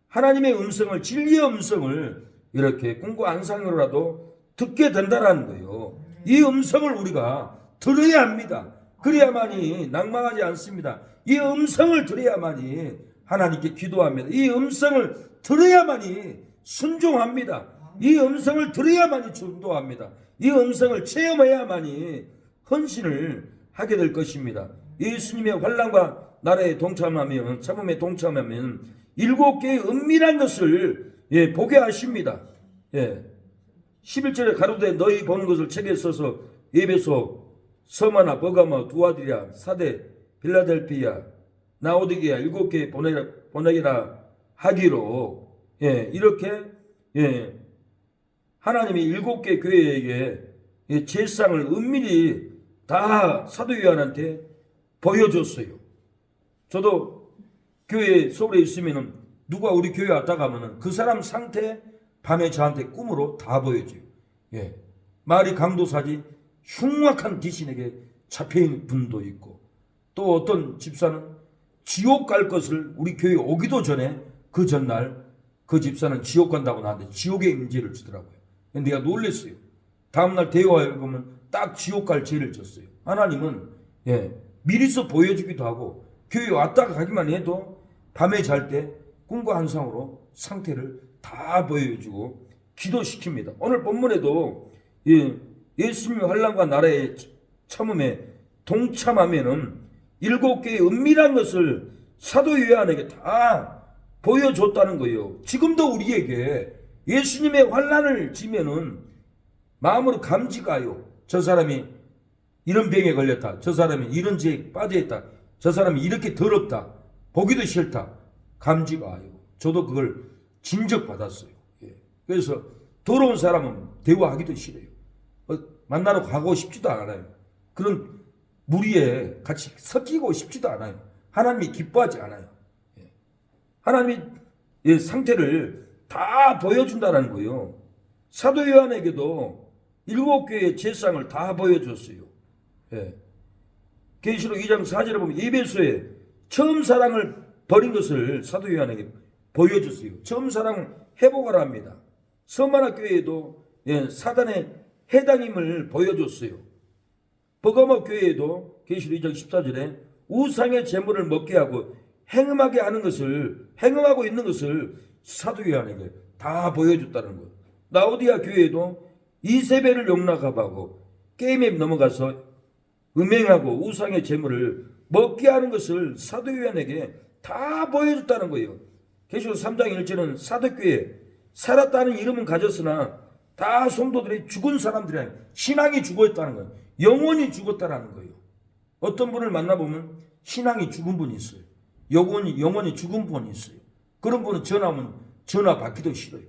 하나님의 음성을 진리의 음성을 이렇게 꿈과 안상으로라도 듣게 된다는 거예요. 이 음성을 우리가 들어야 합니다. 그래야만이 낭망하지 않습니다. 이 음성을 들어야만이 하나님께 기도합니다. 이 음성을 들어야만이 순종합니다. 이 음성을 들어야만이 전도합니다. 이 음성을 체험해야만이 헌신을 하게 될 것입니다. 예수님의 환난과 나라에 동참하면 참음에 동참하면 7개의 은밀한 것을 보게 하십니다. 11절에 가로되 너희 보는 것을 책에 써서 에베소, 서마나, 버가모, 두아디라, 사대, 빌라델피아, 나오디게아 7개 보내기라 하기로 이렇게 하나님이 7개 교회에게 제상을 은밀히 다 사도 요한한테 보여줬어요. 저도 교회 서울에 있으면은 누가 우리 교회 왔다 가면은 그 사람 상태 밤에 저한테 꿈으로 다 보여줘요. 마을이 강도사지 흉악한 귀신에게 잡혀있는 분도 있고 또 어떤 집사는 지옥 갈 것을 우리 교회 오기도 전에 그 전날 그 집사는 지옥 간다고 나한테 지옥의 임재를 주더라고요. 내가 놀랬어요. 다음날 대화해 보면 딱 지옥 갈 죄를 졌어요. 하나님은 미리서 보여주기도 하고 교회 왔다가 가기만 해도 밤에 잘 때 꿈과 환상으로 상태를 다 보여주고 기도시킵니다. 오늘 본문에도 예수님의 환난과 나라의 참음에 동참하면은 7개의 은밀한 것을 사도 요한에게 다 보여줬다는 거예요. 지금도 우리에게 예수님의 환난을 지면은 마음으로 감지가요. 저 사람이 이런 병에 걸렸다. 저 사람이 이런 죄에 빠져있다. 저 사람이 이렇게 더럽다. 보기도 싫다. 감지가 와요. 저도 그걸 진적받았어요. 그래서 더러운 사람은 대화하기도 싫어요. 만나러 가고 싶지도 않아요. 그런 무리에 같이 섞이고 싶지도 않아요. 하나님이 기뻐하지 않아요. 하나님이 상태를 다 보여준다는 거예요. 사도 요한에게도 7개의 제상을 다 보여줬어요. 계시록 2장 4절에 보면 에베소에 처음 사랑을 버린 것을 사도 요한에게 보여줬어요. 처음 사랑을 회복하라 합니다. 서마나 교회에도 사단의 해당임을 보여줬어요. 버가모 교회에도 계시록 2장 14절에 우상의 제물을 먹게 하고 행음하고 있는 것을 사도 요한에게 다 보여줬다는 거예요. 라오디아 교회에도 이세벨을 용납하고 게임에 넘어가서 음행하고 우상의 제물을 먹게 하는 것을 사도 요한에게 다 보여줬다는 거예요. 계시록 3장 1절은 사도교회 살았다는 이름은 가졌으나 다 성도들이 죽은 사람들이 아니에요. 신앙이 죽었다는 거예요. 영혼이 죽었다는 거예요. 어떤 분을 만나보면 신앙이 죽은 분이 있어요. 영혼이 죽은 분이 있어요. 그런 분은 전화 오면 전화 받기도 싫어요.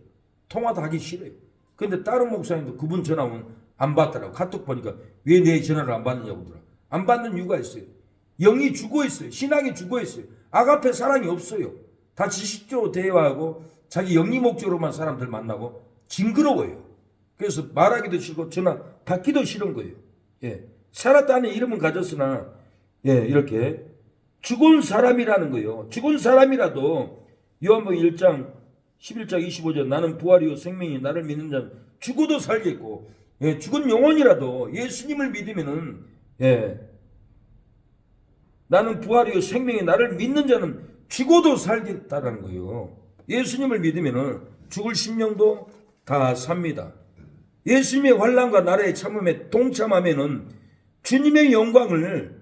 통화도 하기 싫어요. 그런데 다른 목사님도 그분 전화 오면 안 받더라고. 카톡 보니까 왜 내 전화를 안 받느냐고 그러더라고. 안 받는 이유가 있어요. 영이 죽어 있어요. 신앙이 죽어 있어요. 아가페 사랑이 없어요. 다 지식적으로 대화하고 자기 영리 목적으로만 사람들 만나고 징그러워요. 그래서 말하기도 싫고 전화 받기도 싫은 거예요. 예. 살았다는 이름은 가졌으나 예, 이렇게 죽은 사람이라는 거예요. 죽은 사람이라도 요한복음 1장 11장 25절 나는 부활이요 생명이 나를 믿는 자는 죽어도 살겠고 예, 죽은 영혼이라도 예수님을 믿으면은 예, 나는 부활이요 생명이 나를 믿는 자는 죽어도 살겠다라는 거예요. 예수님을 믿으면은 죽을 심령도 다 삽니다. 예수님의 환난과 나라의 참음에 동참하면은 주님의 영광을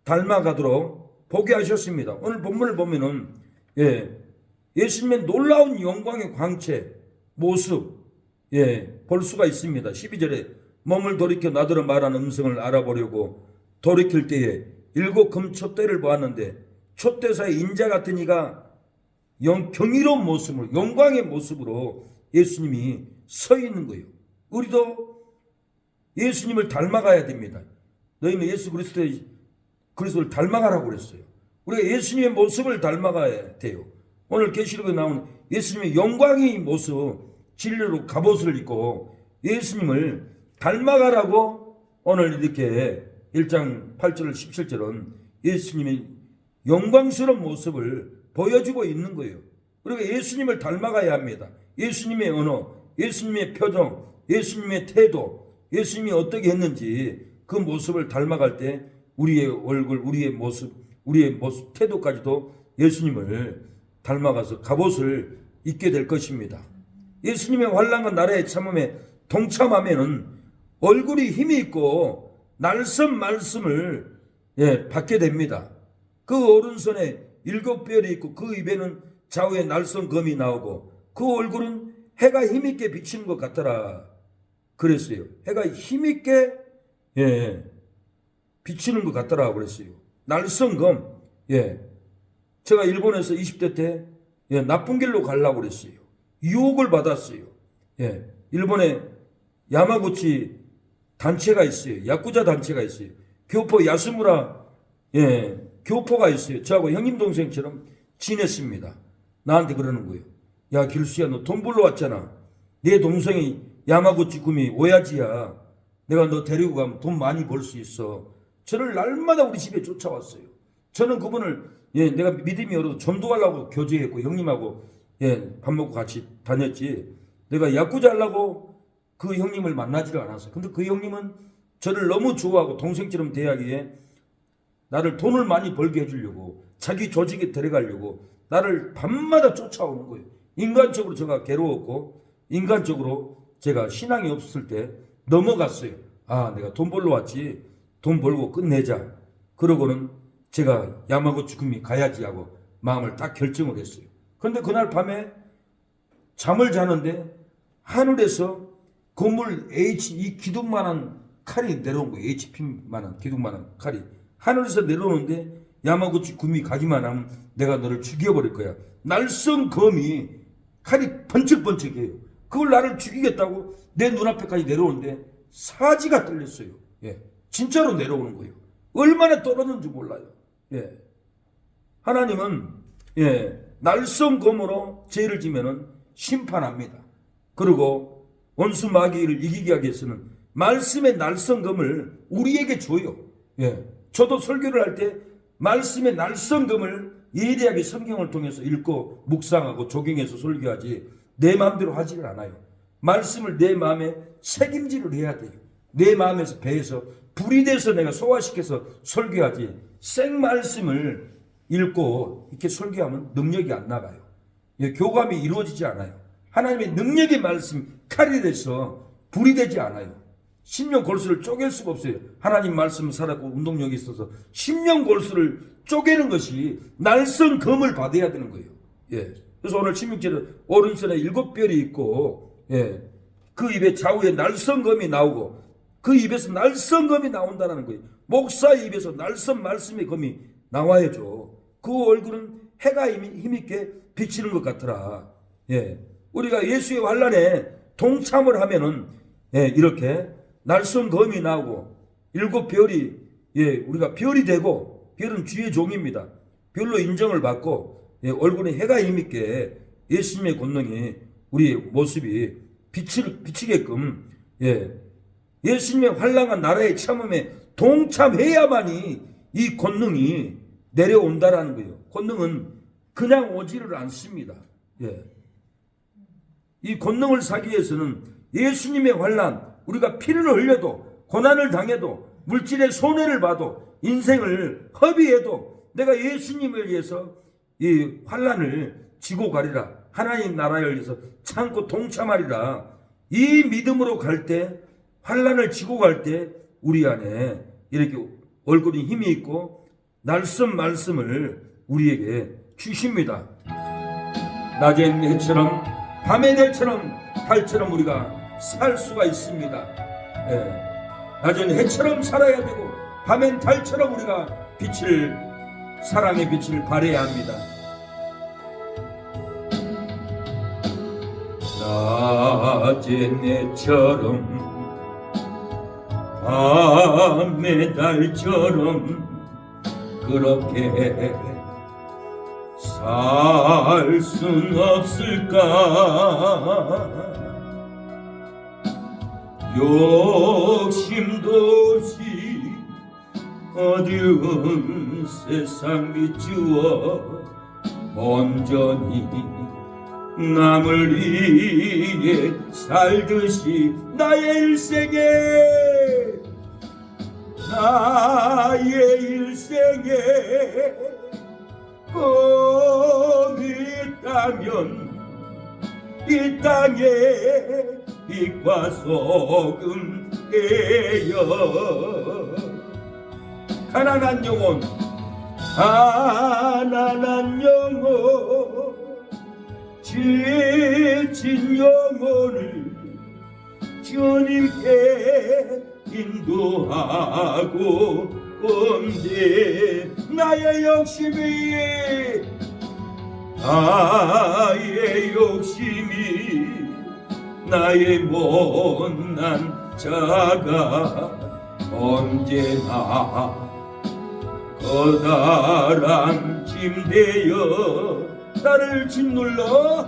닮아가도록 보게 하셨습니다. 오늘 본문을 보면은 예수님의 놀라운 영광의 광채 모습 볼 수가 있습니다. 12절에 몸을 돌이켜 나더러 말하는 음성을 알아보려고 돌이킬 때에 7 금촛대를 보았는데 촛대사의 인자 같은 이가 경이로운 모습으로 영광의 모습으로 예수님이 서 있는 거예요. 우리도 예수님을 닮아가야 됩니다. 너희는 예수 그리스도를 닮아가라고 그랬어요. 우리가 예수님의 모습을 닮아가야 돼요. 오늘 계시록에 나오는 예수님의 영광의 모습 진리로 갑옷을 입고 예수님을 닮아가라고 오늘 이렇게 1장 8절 17절은 예수님의 영광스러운 모습을 보여주고 있는 거예요. 우리가 예수님을 닮아가야 합니다. 예수님의 언어, 예수님의 표정, 예수님의 태도, 예수님이 어떻게 했는지 그 모습을 닮아갈 때 우리의 얼굴, 우리의 모습, 태도까지도 예수님을 닮아가서 갑옷을 입게 될 것입니다. 예수님의 환난과 나라의 참음에 동참하면은 얼굴이 힘이 있고 날선 말씀을 받게 됩니다. 그 오른손에 7뼈리 있고 그 입에는 좌우에 날선 검이 나오고 그 얼굴은 해가 힘있게 비치는 것 같더라 그랬어요. 해가 힘있게 비치는 것 같더라 그랬어요. 날선 검. 제가 일본에서 20대 때 나쁜 길로 가려고 그랬어요. 유혹을 받았어요. 일본에 야마구치 단체가 있어요. 야쿠자 단체가 있어요. 교포 야스무라 교포가 있어요. 저하고 형님 동생처럼 지냈습니다. 나한테 그러는 거예요. 야 길수야 너 돈 벌러 왔잖아. 내 동생이 야마구치 구미 오야지야. 내가 너 데리고 가면 돈 많이 벌 수 있어. 저를 날마다 우리 집에 쫓아왔어요. 저는 그분을 내가 믿음이 어려도 전도하려고 교제했고 형님하고 밥 먹고 같이 다녔지. 내가 야구자 하려고 그 형님을 만나지를 않았어요. 근데 그 형님은 저를 너무 좋아하고 동생처럼 대하기에 나를 돈을 많이 벌게 해주려고 자기 조직에 데려가려고 나를 밤마다 쫓아오는 거예요. 인간적으로 제가 괴로웠고 인간적으로 제가 신앙이 없을 때 넘어갔어요. 아 내가 돈 벌러 왔지. 돈 벌고 끝내자. 그러고는 제가 야마구치 구미 가야지 하고 마음을 딱 결정을 했어요. 그런데 그날 밤에 잠을 자는데 하늘에서 건물 이 기둥만한 칼이 내려온 거예요. HP만한 기둥만한 칼이 하늘에서 내려오는데 야마구치 구미 가기만 하면 내가 너를 죽여버릴 거야. 날선 검이 칼이 번쩍번쩍해요. 그걸 나를 죽이겠다고 내 눈앞에까지 내려오는데 사지가 떨렸어요. 진짜로 내려오는 거예요. 얼마나 떨었는지 몰라요. 하나님은 날선 검으로 죄를 지면은 심판합니다. 그리고 원수 마귀를 이기게 하기 위해서는 말씀의 날선 검을 우리에게 줘요. 저도 설교를 할 때 말씀의 날선 검을 예리하게 성경을 통해서 읽고 묵상하고 적용해서 설교하지 내 마음대로 하지를 않아요. 말씀을 내 마음에 새김질을 해야 돼요. 내 마음에서 배에서 불이 돼서 내가 소화시켜서 설교하지 생 말씀을 읽고 이렇게 설교하면 능력이 안 나가요. 교감이 이루어지지 않아요. 하나님의 능력의 말씀 칼이 돼서 불이 되지 않아요. 심령 골수를 쪼갤 수가 없어요. 하나님 말씀은 살았고 운동력이 있어서 심령 골수를 쪼개는 것이 날선 검을 받아야 되는 거예요. 그래서 오늘 16절에 오른손에 7뼈리 있고 그 입에 좌우에 날선 검이 나오고 그 입에서 날선 검이 나온다는 거예요. 목사의 입에서 날선 말씀의 검이 나와야죠. 그 얼굴은 해가 힘있게 비치는 것 같더라. 우리가 예수의 환난에 동참을 하면은 이렇게 날선 검이 나오고 7별이 우리가 별이 되고 별은 주의 종입니다. 별로 인정을 받고 얼굴에 해가 힘있게 예수님의 권능이 우리의 모습이 비치게끔 예, 예수님의 환락한 나라의 참음에 동참해야만이 이 권능이 내려온다라는 거예요. 권능은 그냥 오지를 않습니다. 예. 이 권능을 사기 위해서는 예수님의 환난, 우리가 피를 흘려도 고난을 당해도 물질의 손해를 봐도 인생을 허비해도 내가 예수님을 위해서 이 환난을 지고 가리라, 하나님 나라를 위해서 참고 동참하리라, 이 믿음으로 갈 때, 환난을 지고 갈 때 우리 안에 이렇게 얼굴이 힘이 있고 날선 말씀을 우리에게 주십니다. 낮엔 해처럼 밤의 달처럼 달처럼 우리가 살 수가 있습니다. 예. 낮엔 해처럼 살아야 되고 밤엔 달처럼 우리가 빛을, 사랑의 빛을 발해야 합니다. 낮엔 해처럼 밤의 달처럼 그렇게 살 순 없을까? 욕심도 없이 어두운 세상 비추어 온전히 남을 위해 살듯이 나의 일생에 꿈이 있다면 이 땅에 빛과 소금이여. 가난한 영혼 지친 영혼을 주님께 인도하고 온데 나의 욕심이 나의 못난 자가 언제나 커다란 짐되어 나를 짓눌러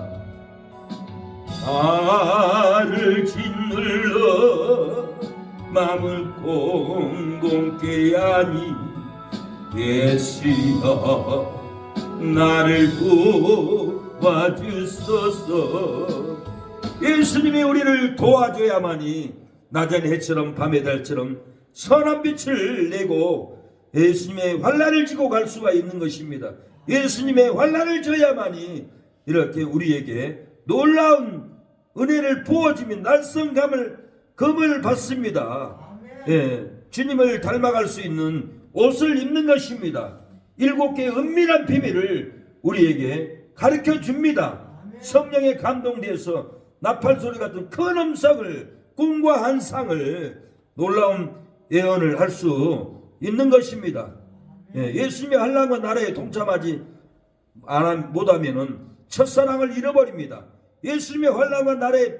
마음을 꽁꽁 깨야니 예수여 나를 도와주소서. 예수님이 우리를 도와줘야만이 낮엔 해처럼 밤의 달처럼 선한 빛을 내고 예수님의 환난을 지고 갈 수가 있는 것입니다. 예수님의 환난을 져야만이 이렇게 우리에게 놀라운 은혜를 부어주며 날선 금을 받습니다. 예, 주님을 닮아갈 수 있는 옷을 입는 것입니다. 7개의 은밀한 비밀을 우리에게 가르쳐 줍니다. 성령에 감동되어서 나팔소리 같은 큰 음성을, 꿈과 환상을, 놀라운 예언을 할 수 있는 것입니다. 예, 예수님의 환난과 나라에 동참하지 못하면은 첫사랑을 잃어버립니다. 예수님의 환난과 나라에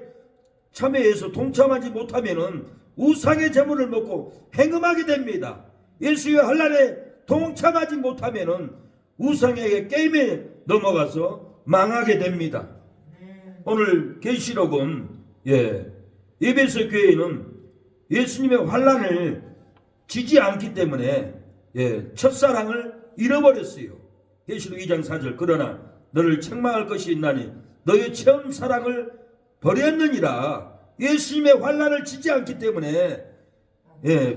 참여해서 동참하지 못하면은 우상의 제물을 먹고 행음하게 됩니다. 예수의 환난에 동참하지 못하면은 우상의 게임에 넘어가서 망하게 됩니다. 오늘 계시록은 에베소 교회는 예수님의 환난을 지지 않기 때문에 첫사랑을 잃어버렸어요. 계시록 2장 4절 그러나 너를 책망할 것이 있나니 너의 처음 사랑을 버렸느니라. 예수님의 환난을 지지 않기 때문에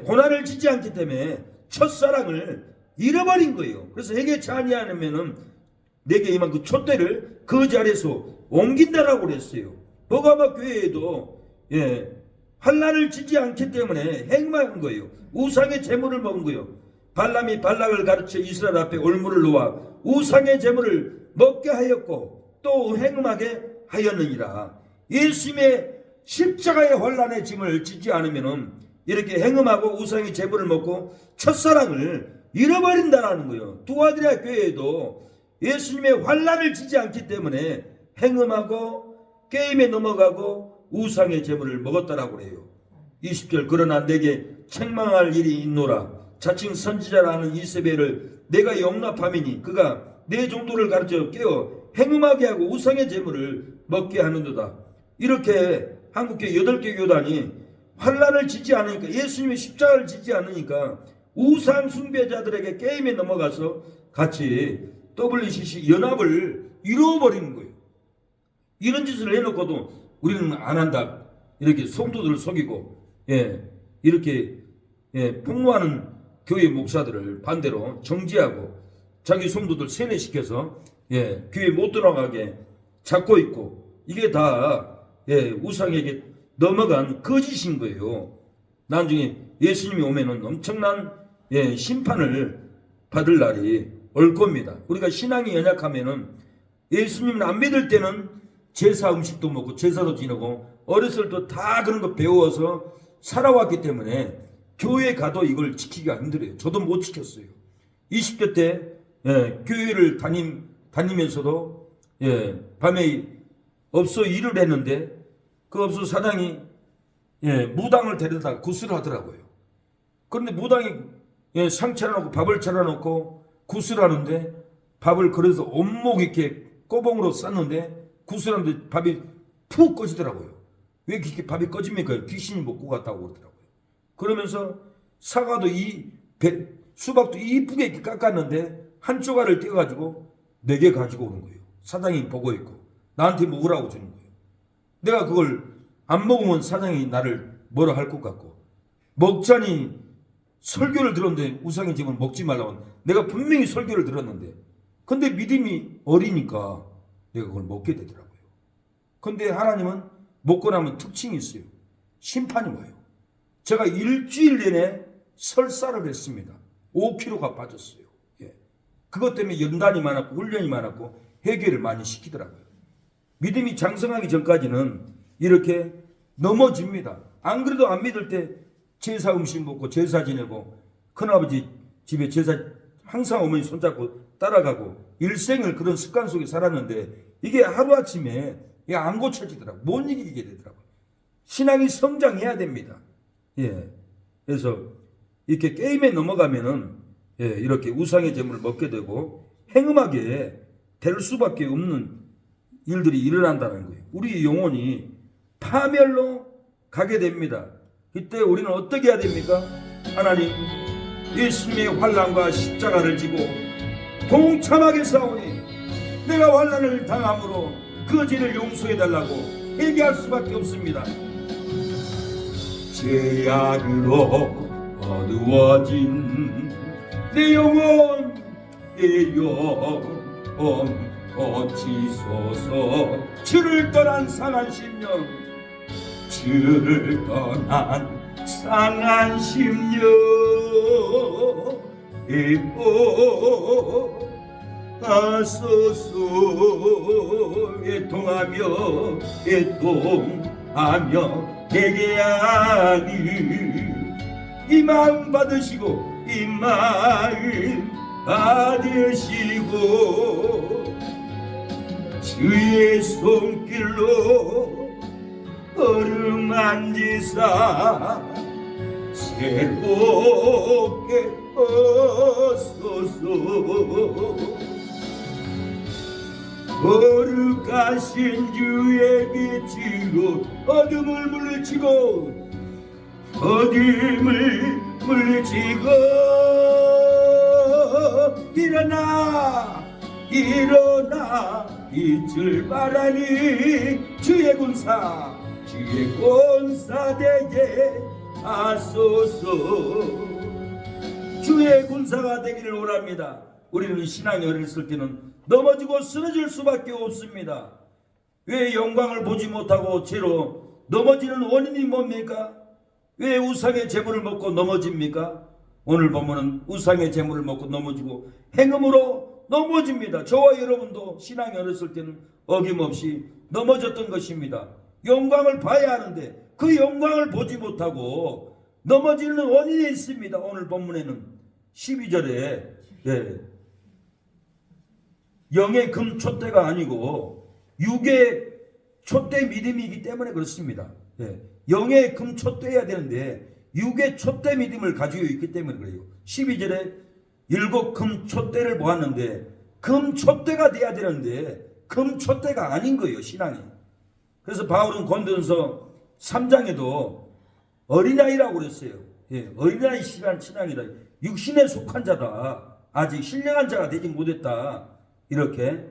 고난을 지지 않기 때문에 첫사랑을 잃어버린 거예요. 그래서 회개치 아니하면은 내게 임한 그 촛대를 그 자리에서 옮긴다라고 그랬어요. 버가마 교회에도 환난을 지지 않기 때문에 행망한 거예요. 우상의 제물을 먹은 거예요. 발람이 발락을 가르쳐 이스라엘 앞에 올무를 놓아 우상의 제물을 먹게 하였고 또 행음하게 하였느니라. 예수님의 십자가의 환난의 짐을 지지 않으면은 이렇게 행음하고 우상의 제물을 먹고 첫사랑을 잃어버린다라는 거예요. 두아드리아 교회에도 예수님의 환난을 지지 않기 때문에 행음하고 게임에 넘어가고 우상의 제물을 먹었다라고 그래요. 20절 그러나 내게 책망할 일이 있노라. 자칭 선지자라는 이세벨을 내가 용납함이니 그가 내 종도를 가르쳐 깨어 행음하게 하고 우상의 제물을 먹게 하는도다. 이렇게 한국교회 8개 교단이 환란을 지지 않으니까, 예수님의 십자가를 지지 않으니까 우상 숭배자들에게 게임에 넘어가서 같이 WCC 연합을 이루어버리는 거예요. 이런 짓을 해놓고도 우리는 안 한다, 이렇게 성도들을 속이고, 이렇게 폭로하는 교회 목사들을 반대로 정지하고 자기 성도들 세뇌시켜서 교회 못 들어가게 잡고 있고, 이게 다 우상에게 넘어간 거짓인 거예요. 나중에 예수님이 오면은 엄청난 심판을 받을 날이 올 겁니다. 우리가 신앙이 연약하면은, 예수님을 안 믿을 때는 제사 음식도 먹고 제사도 지내고 어렸을 때 다 그런 거 배워서 살아왔기 때문에 교회 가도 이걸 지키기가 힘들어요. 저도 못 지켰어요. 20대 때 교회를 다니면서도 밤에 업소 일을 했는데, 그 업소 사장이 무당을 데려다가 구슬을 하더라고요. 그런데 무당이 상 차려놓고 밥을 차려놓고 구슬을 하는데, 밥을 그래서 온목 이렇게 꼬봉으로 쌌는데 구슬하는데 밥이 푹 꺼지더라고요. 왜 이렇게 밥이 꺼집니까? 귀신이 먹고 갔다고 그러더라고요. 그러면서 사과도 수박도 이쁘게 이렇게 깎았는데 한 조각을 떼어가지고 4개 가지고 오는 거예요. 사장이 보고 있고 나한테 먹으라고 주는 거예요. 내가 그걸 안 먹으면 사장이 나를 뭐라 할 것 같고, 먹자니 설교를 들었는데 우상의 짐을 먹지 말라고, 내가 분명히 설교를 들었는데, 근데 믿음이 어리니까 내가 그걸 먹게 되더라고요. 근데 하나님은 먹고 나면 특징이 있어요. 심판이 와요. 제가 일주일 내내 설사를 했습니다. 5kg가 빠졌어요. 그것 때문에 연단이 많았고 훈련이 많았고 해결을 많이 시키더라고요. 믿음이 장성하기 전까지는 이렇게 넘어집니다. 안 그래도 안 믿을 때 제사 음식 먹고 제사 지내고 큰아버지 집에 제사 항상 어머니 손잡고 따라가고 일생을 그런 습관 속에 살았는데, 이게 하루아침에 안 고쳐지더라고요. 못 이기게 되더라고요. 신앙이 성장해야 됩니다. 그래서 이렇게 게임에 넘어가면은 이렇게 우상의 재물을 먹게 되고 행음하게 될 수밖에 없는 일들이 일어난다는 거예요. 우리 영혼이 파멸로 가게 됩니다. 이때 우리는 어떻게 해야 됩니까? 하나님, 예수님의 환난과 십자가를 지고 동참하게 싸우니 내가 환난을 당함으로 그 죄를 용서해달라고 회개할 수밖에 없습니다. 죄악으로 어두워진 내 영혼 고치소서. 주를 떠난 상한 심령, 주를 떠난 상한 심령 하소서. 애통하며 회개하니 이 마음 받으시고 주의 손길로 어루만지사 새롭게 하소서. 거룩하신 주의 빛으로 어둠을 물리치고 일어나 빛을 발하니 주의 군사 되게 하소서. 주의 군사가 되기를 원합니다. 우리는 신앙이 어렸을 때는 넘어지고 쓰러질 수밖에 없습니다. 왜 영광을 보지 못하고 죄로 넘어지는 원인이 뭡니까? 왜 우상의 재물을 먹고 넘어집니까? 오늘 보면은 우상의 재물을 먹고 넘어지고 행음으로 넘어집니다. 저와 여러분도 신앙이 어렸을 때는 어김없이 넘어졌던 것입니다. 영광을 봐야 하는데 그 영광을 보지 못하고 넘어지는 원인이 있습니다. 오늘 본문에는 12절에 영의 금 촛대가 아니고 육의 촛대 믿음이기 때문에 그렇습니다. 영의 금 촛대여야 되는데 육의 촛대 믿음을 가지고 있기 때문에 그래요. 12절에 7 금 촛대를 보았는데 금 촛대가 돼야 되는데 금 촛대가 아닌 거예요, 신앙이. 그래서 바울은 고린도전서 3장에도 어린아이라고 그랬어요. 예, 어린아이 신앙이다. 육신에 속한 자다. 아직 신령한 자가 되지 못했다. 이렇게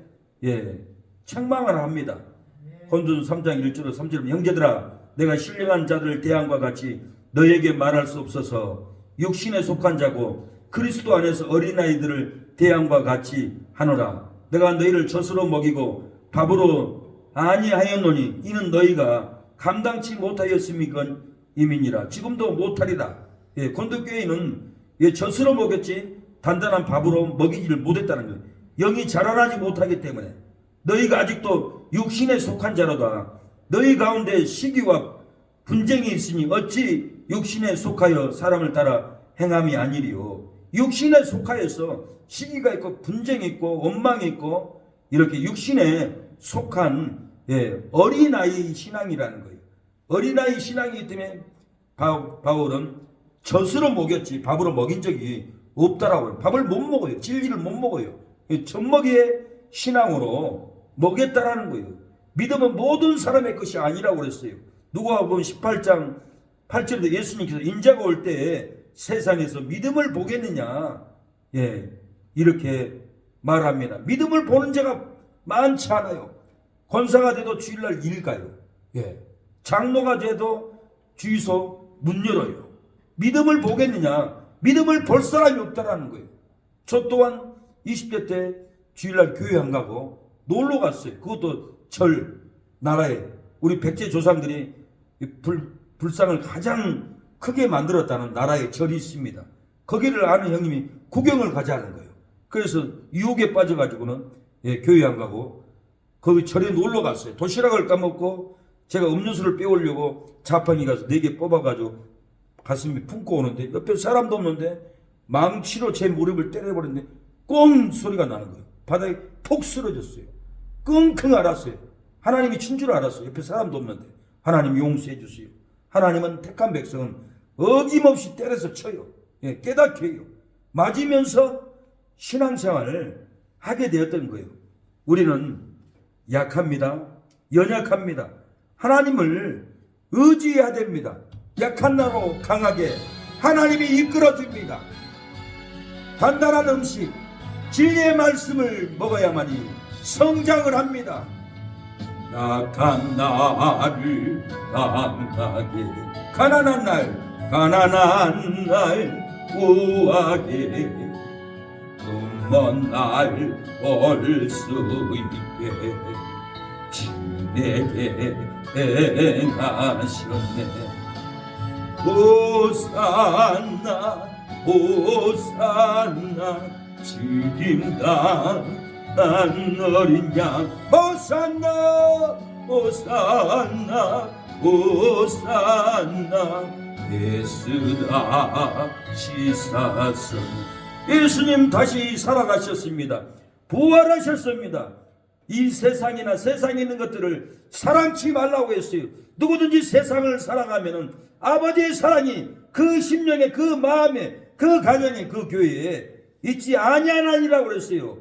책망을 합니다. 본전 3장 1절로 3절 형제들아 내가 신령한 자들 대항과 같이 너에게 말할 수 없어서 육신에 속한 자고 그리스도 안에서 어린아이들을 대항과 같이 하노라. 내가 너희를 젖으로 먹이고 밥으로 아니하였노니 이는 너희가 감당치 못하였음이니라. 지금도 못하리라. 곤도교회는 젖으로 먹였지 단단한 밥으로 먹이지를 못했다는 거예요. 영이 자라나지 못하기 때문에 너희가 아직도 육신에 속한 자로다. 너희 가운데 시기와 분쟁이 있으니 어찌 육신에 속하여 사람을 따라 행함이 아니리요. 육신에 속하여서 시기가 있고 분쟁이 있고 원망이 있고 이렇게 육신에 속한 어린아이 신앙이라는 거예요. 어린아이 신앙이기 때문에 바울은 젖으로 먹였지 밥으로 먹인 적이 없다라고 해요. 밥을 못 먹어요. 진리를 못 먹어요. 젖먹이의 신앙으로 먹였다라는 거예요. 믿음은 모든 사람의 것이 아니라고 그랬어요. 누가복음 18장 8절에 예수님께서 인자가 올 때 세상에서 믿음을 보겠느냐 이렇게 말합니다. 믿음을 보는 자가 많지 않아요. 권사가 돼도 주일날 일 가요. 장로가 돼도 주유소 문 열어요. 믿음을 보겠느냐? 믿음을 볼 사람이 없다라는 거예요. 저 또한 20대 때 주일날 교회 안 가고 놀러 갔어요. 그것도 나라에 우리 백제 조상들이 불상을 가장 크게 만들었다는 나라에 절이 있습니다. 거기를 아는 형님이 구경을 가자는 거예요. 그래서 유혹에 빠져가지고는 교회 안 가고 거기 절에 놀러 갔어요. 도시락을 까먹고 제가 음료수를 빼오려고 자판기 가서 4개 뽑아가지고 가슴이 품고 오는데 옆에 사람도 없는데 망치로 제 무릎을 때려버렸는데 꽁 소리가 나는 거예요. 바닥에 폭 쓰러졌어요. 끙끙 앓았어요. 하나님이 친 줄 알았어요. 옆에 사람도 없는데 하나님 용서해 주세요. 하나님은 택한 백성은 어김없이 때려서 쳐요. 깨닫게 해요. 맞으면서 신앙생활을 하게 되었던 거예요. 우리는 약합니다. 연약합니다. 하나님을 의지해야 됩니다. 약한 나로 강하게 하나님이 이끌어줍니다. 단단한 음식, 진리의 말씀을 먹어야만이 성장을 합니다. 약한 나를 강하게 가난한 날 구하게 먼 날 올 수 있게 내게 행하셨네. 호산나 호산나 죽임당한 어린 양 호산나 호산나 호산나 예수다 시사서. 예수님 다시 살아가셨습니다. 부활하셨습니다. 이 세상이나 세상에 있는 것들을 사랑치 말라고 했어요. 누구든지 세상을 사랑하면은 아버지의 사랑이 그 심령에, 그 마음에, 그 가정에, 그 교회에 있지 아니하나니라고 그랬어요.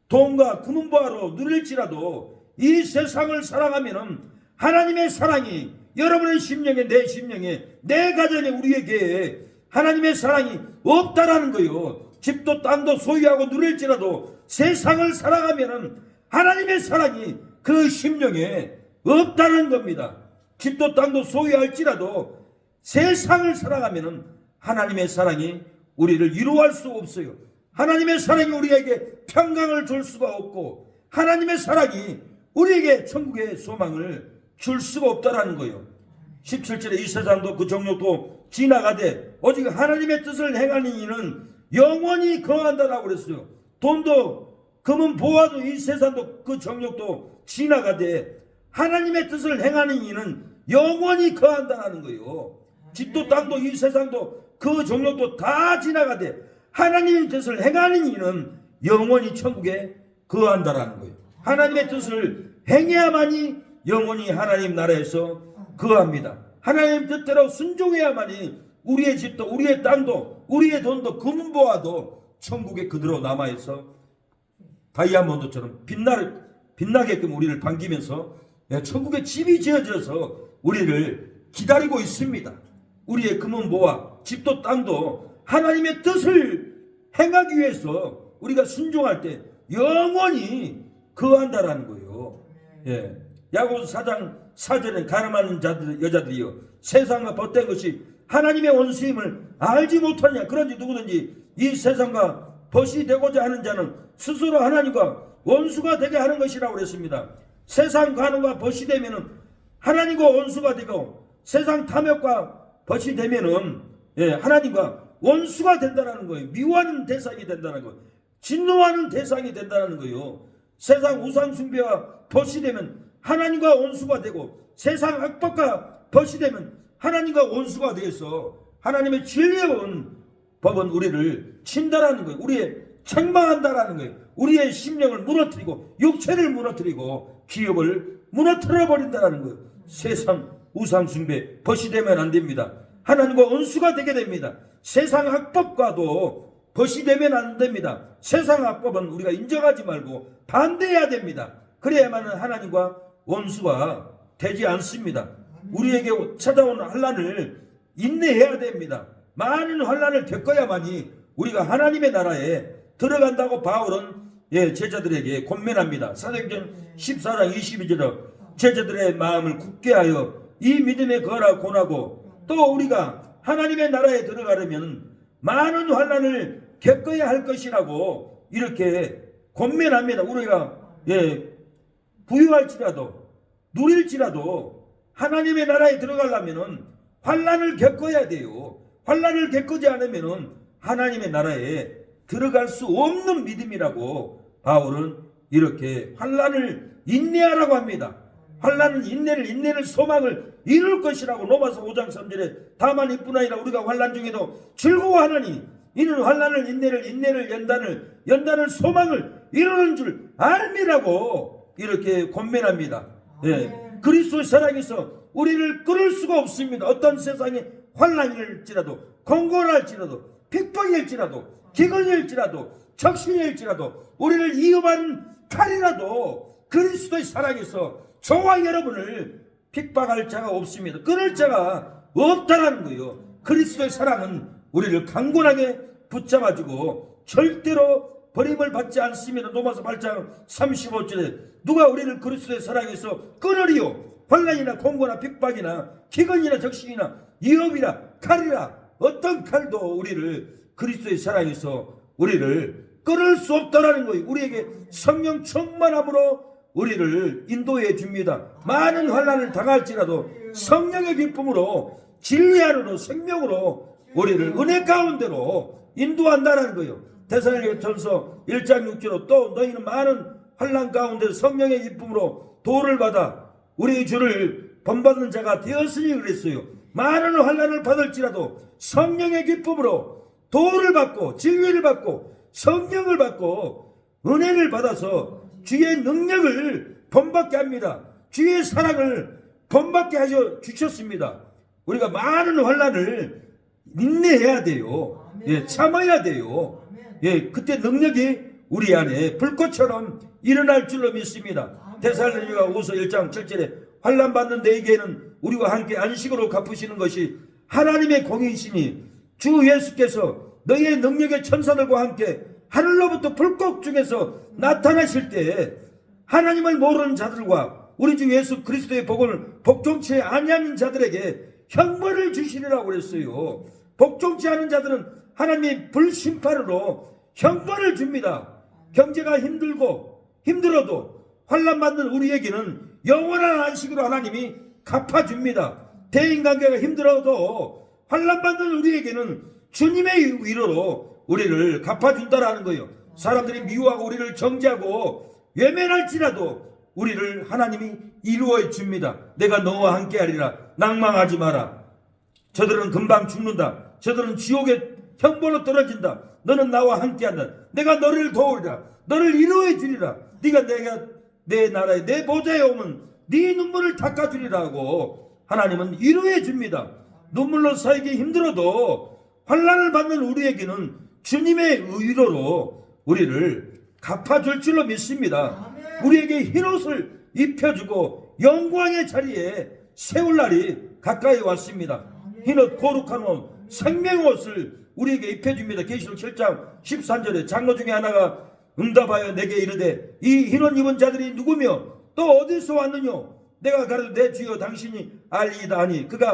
돈과 금은보화로 누릴지라도 이 세상을 사랑하면은 하나님의 사랑이 여러분의 심령에, 내 심령에, 내 가정에, 우리에게 하나님의 사랑이 없다라는 거예요. 집도 땅도 소유하고 누릴지라도 세상을 사랑하면은 하나님의 사랑이 그 심령에 없다는 겁니다. 집도 땅도 소유할지라도 세상을 사랑하면은 하나님의 사랑이 우리를 위로할 수 없어요. 하나님의 사랑이 우리에게 평강을 줄 수가 없고 하나님의 사랑이 우리에게 천국의 소망을 줄 수가 없다라는 거예요. 17절에 이 세상도 그 정욕도 지나가되 오직 하나님의 뜻을 행하는 이는 영원히 거한다라고 그랬어요. 돈도 금은 보화도 이 세상도 그 정욕도 지나가되 하나님의 뜻을 행하는 이는 영원히 거한다라는 거예요. 집도 땅도 이 세상도 그 정욕도 다 지나가되 하나님의 뜻을 행하는 이는 영원히 천국에 거한다라는 거예요. 하나님의 뜻을 행해야만이 영원히 하나님 나라에서 거합니다. 하나님 뜻대로 순종해야만이 우리의 집도 우리의 땅도 우리의 돈도 금은보화도 천국에 그대로 남아있어 다이아몬드처럼 빛나게끔 우리를 반기면서 천국의 집이 지어져서 우리를 기다리고 있습니다. 우리의 금은 뭐와 집도 땅도 하나님의 뜻을 행하기 위해서 우리가 순종할 때 영원히 거한다라는 거예요. 예. 야고보서 4장 4절에 가늠하는 여자들이여 세상과 벗된 것이 하나님의 원수임을 알지 못하냐. 그런지 누구든지 이 세상과 벗이 되고자 하는 자는 스스로 하나님과 원수가 되게 하는 것이라고 그랬습니다. 세상 관원과 벗이 되면은 하나님과 원수가 되고 세상 탐욕과 벗이 되면은 하나님과 원수가 된다는 거예요. 미워하는 대상이 된다는 거예요. 진노하는 대상이 된다는 거예요. 세상 우상 숭배와 벗이 되면 하나님과 원수가 되고 세상 악법과 벗이 되면 하나님과 원수가 되어서 하나님의 진리의 법은 우리를 친다라는 거예요. 우리의 책망한다라는 거예요. 우리의 심령을 무너뜨리고 육체를 무너뜨리고 기업을 무너뜨려 버린다라는 거예요. 세상 우상 숭배 벗이 되면 안 됩니다. 하나님과 원수가 되게 됩니다. 세상 악법과도 벗이 되면 안 됩니다. 세상 악법은 우리가 인정하지 말고 반대해야 됩니다. 그래야만 하나님과 원수가 되지 않습니다. 우리에게 찾아온 환난을 인내해야 됩니다. 많은 환난을 겪어야만이 우리가 하나님의 나라에 들어간다고 바울은 제자들에게 권면합니다. 사도행전 14장 22절에 제자들의 마음을 굳게 하여 이 믿음에 거하라고 권하고 또 우리가 하나님의 나라에 들어가려면 많은 환난을 겪어야 할 것이라고 이렇게 권면합니다. 우리가 부유할지라도 누릴지라도 하나님의 나라에 들어가려면 환난을 겪어야 돼요. 환난을 겪지 않으면 하나님의 나라에 들어갈 수 없는 믿음이라고 바울은 이렇게 환난을 인내하라고 합니다. 환난은 인내를 소망을 이룰 것이라고 로마서 5장 3절에 다만 이뿐 아니라 우리가 환난 중에도 즐거워하느니 이는 환난을 인내를 연단을 소망을 이루는 줄 알미라고 이렇게 권면합니다. 그리스도의 사랑에서 우리를 끊을 수가 없습니다. 어떤 세상에 환난일지라도 공고할지라도 핍박일지라도 기근일지라도 적신일지라도 우리를 이음하는 칼이라도 그리스도의 사랑에서 저와 여러분을 핍박할 자가 없습니다. 끊을 자가 없다라는 거예요. 그리스도의 사랑은 우리를 강건하게 붙잡아주고 절대로 버림을 받지 않습니다. 로마서 8장 35절에 누가 우리를 그리스도의 사랑에서 끊으리요? 환난이나 공고나 핍박이나 기근이나 적신이나 위협이나 칼이라 어떤 칼도 우리를 그리스도의 사랑에서 우리를 끊을 수 없다라는 거예요. 우리에게 성령 충만함으로 우리를 인도해 줍니다. 많은 환난을 당할지라도 성령의 기쁨으로 진리 안으로 생명으로 우리를 은혜 가운데로 인도한다는 거예요. 데살로니가전서 1장 6절로 또 너희는 많은 환난 가운데 성령의 기쁨으로 도를 받아 우리 주를 본받는 자가 되었으니 그랬어요. 많은 환난을 받을지라도 성령의 기쁨으로 도를 받고 진리를 받고 성령을 받고 은혜를 받아서 주의 능력을 본받게 합니다. 주의 사랑을 본받게 하셔 주셨습니다. 우리가 많은 환난을 인내해야 돼요. 참아야 돼요. 그때 능력이 우리 안에 불꽃처럼 일어날 줄로 믿습니다. 데살로니가후서 1장 7절에 환난 받는 너희에게는 우리와 함께 안식으로 갚으시는 것이 하나님의 공의이시니 주 예수께서 너희의 능력의 천사들과 함께 하늘로부터 불꽃 중에서 나타나실 때 하나님을 모르는 자들과 우리 주 예수 그리스도의 복을 복종치 아니하는 자들에게 형벌을 주시리라고 그랬어요. 복종치 않은 자들은 하나님의 불심판으로 형벌을 줍니다. 경제가 힘들어도 환난 받는 우리에게는 영원한 안식으로 하나님이 갚아줍니다. 대인관계가 힘들어도 환난 받는 우리에게는 주님의 위로로 우리를 갚아준다라는 거예요. 사람들이 미워하고 우리를 정죄하고 외면할지라도 우리를 하나님이 이루어 줍니다. 내가 너와 함께하리라. 낭망하지 마라. 저들은 금방 죽는다. 저들은 지옥의 형벌로 떨어진다. 너는 나와 함께한다. 내가 너를 도우리라. 너를 이루어 주리라. 네가 내 나라에 내 보좌에 오면 네 눈물을 닦아주리라고 하나님은 이루어 줍니다. 눈물로 살기 힘들어도 환난을 받는 우리에게는 주님의 위로로 우리를 갚아줄 줄로 믿습니다. 우리에게 흰옷을 입혀주고 영광의 자리에 세울 날이 가까이 왔습니다. 흰옷 거룩한 옷 생명옷을 우리에게 입혀줍니다. 계시록 7장 13절에 장로 중에 하나가 응답하여 내게 이르되 이 흰옷 입은 자들이 누구며 또 어디서 왔느뇨? 내가 가로되 내 주여 당신이 알리이다 하니 그가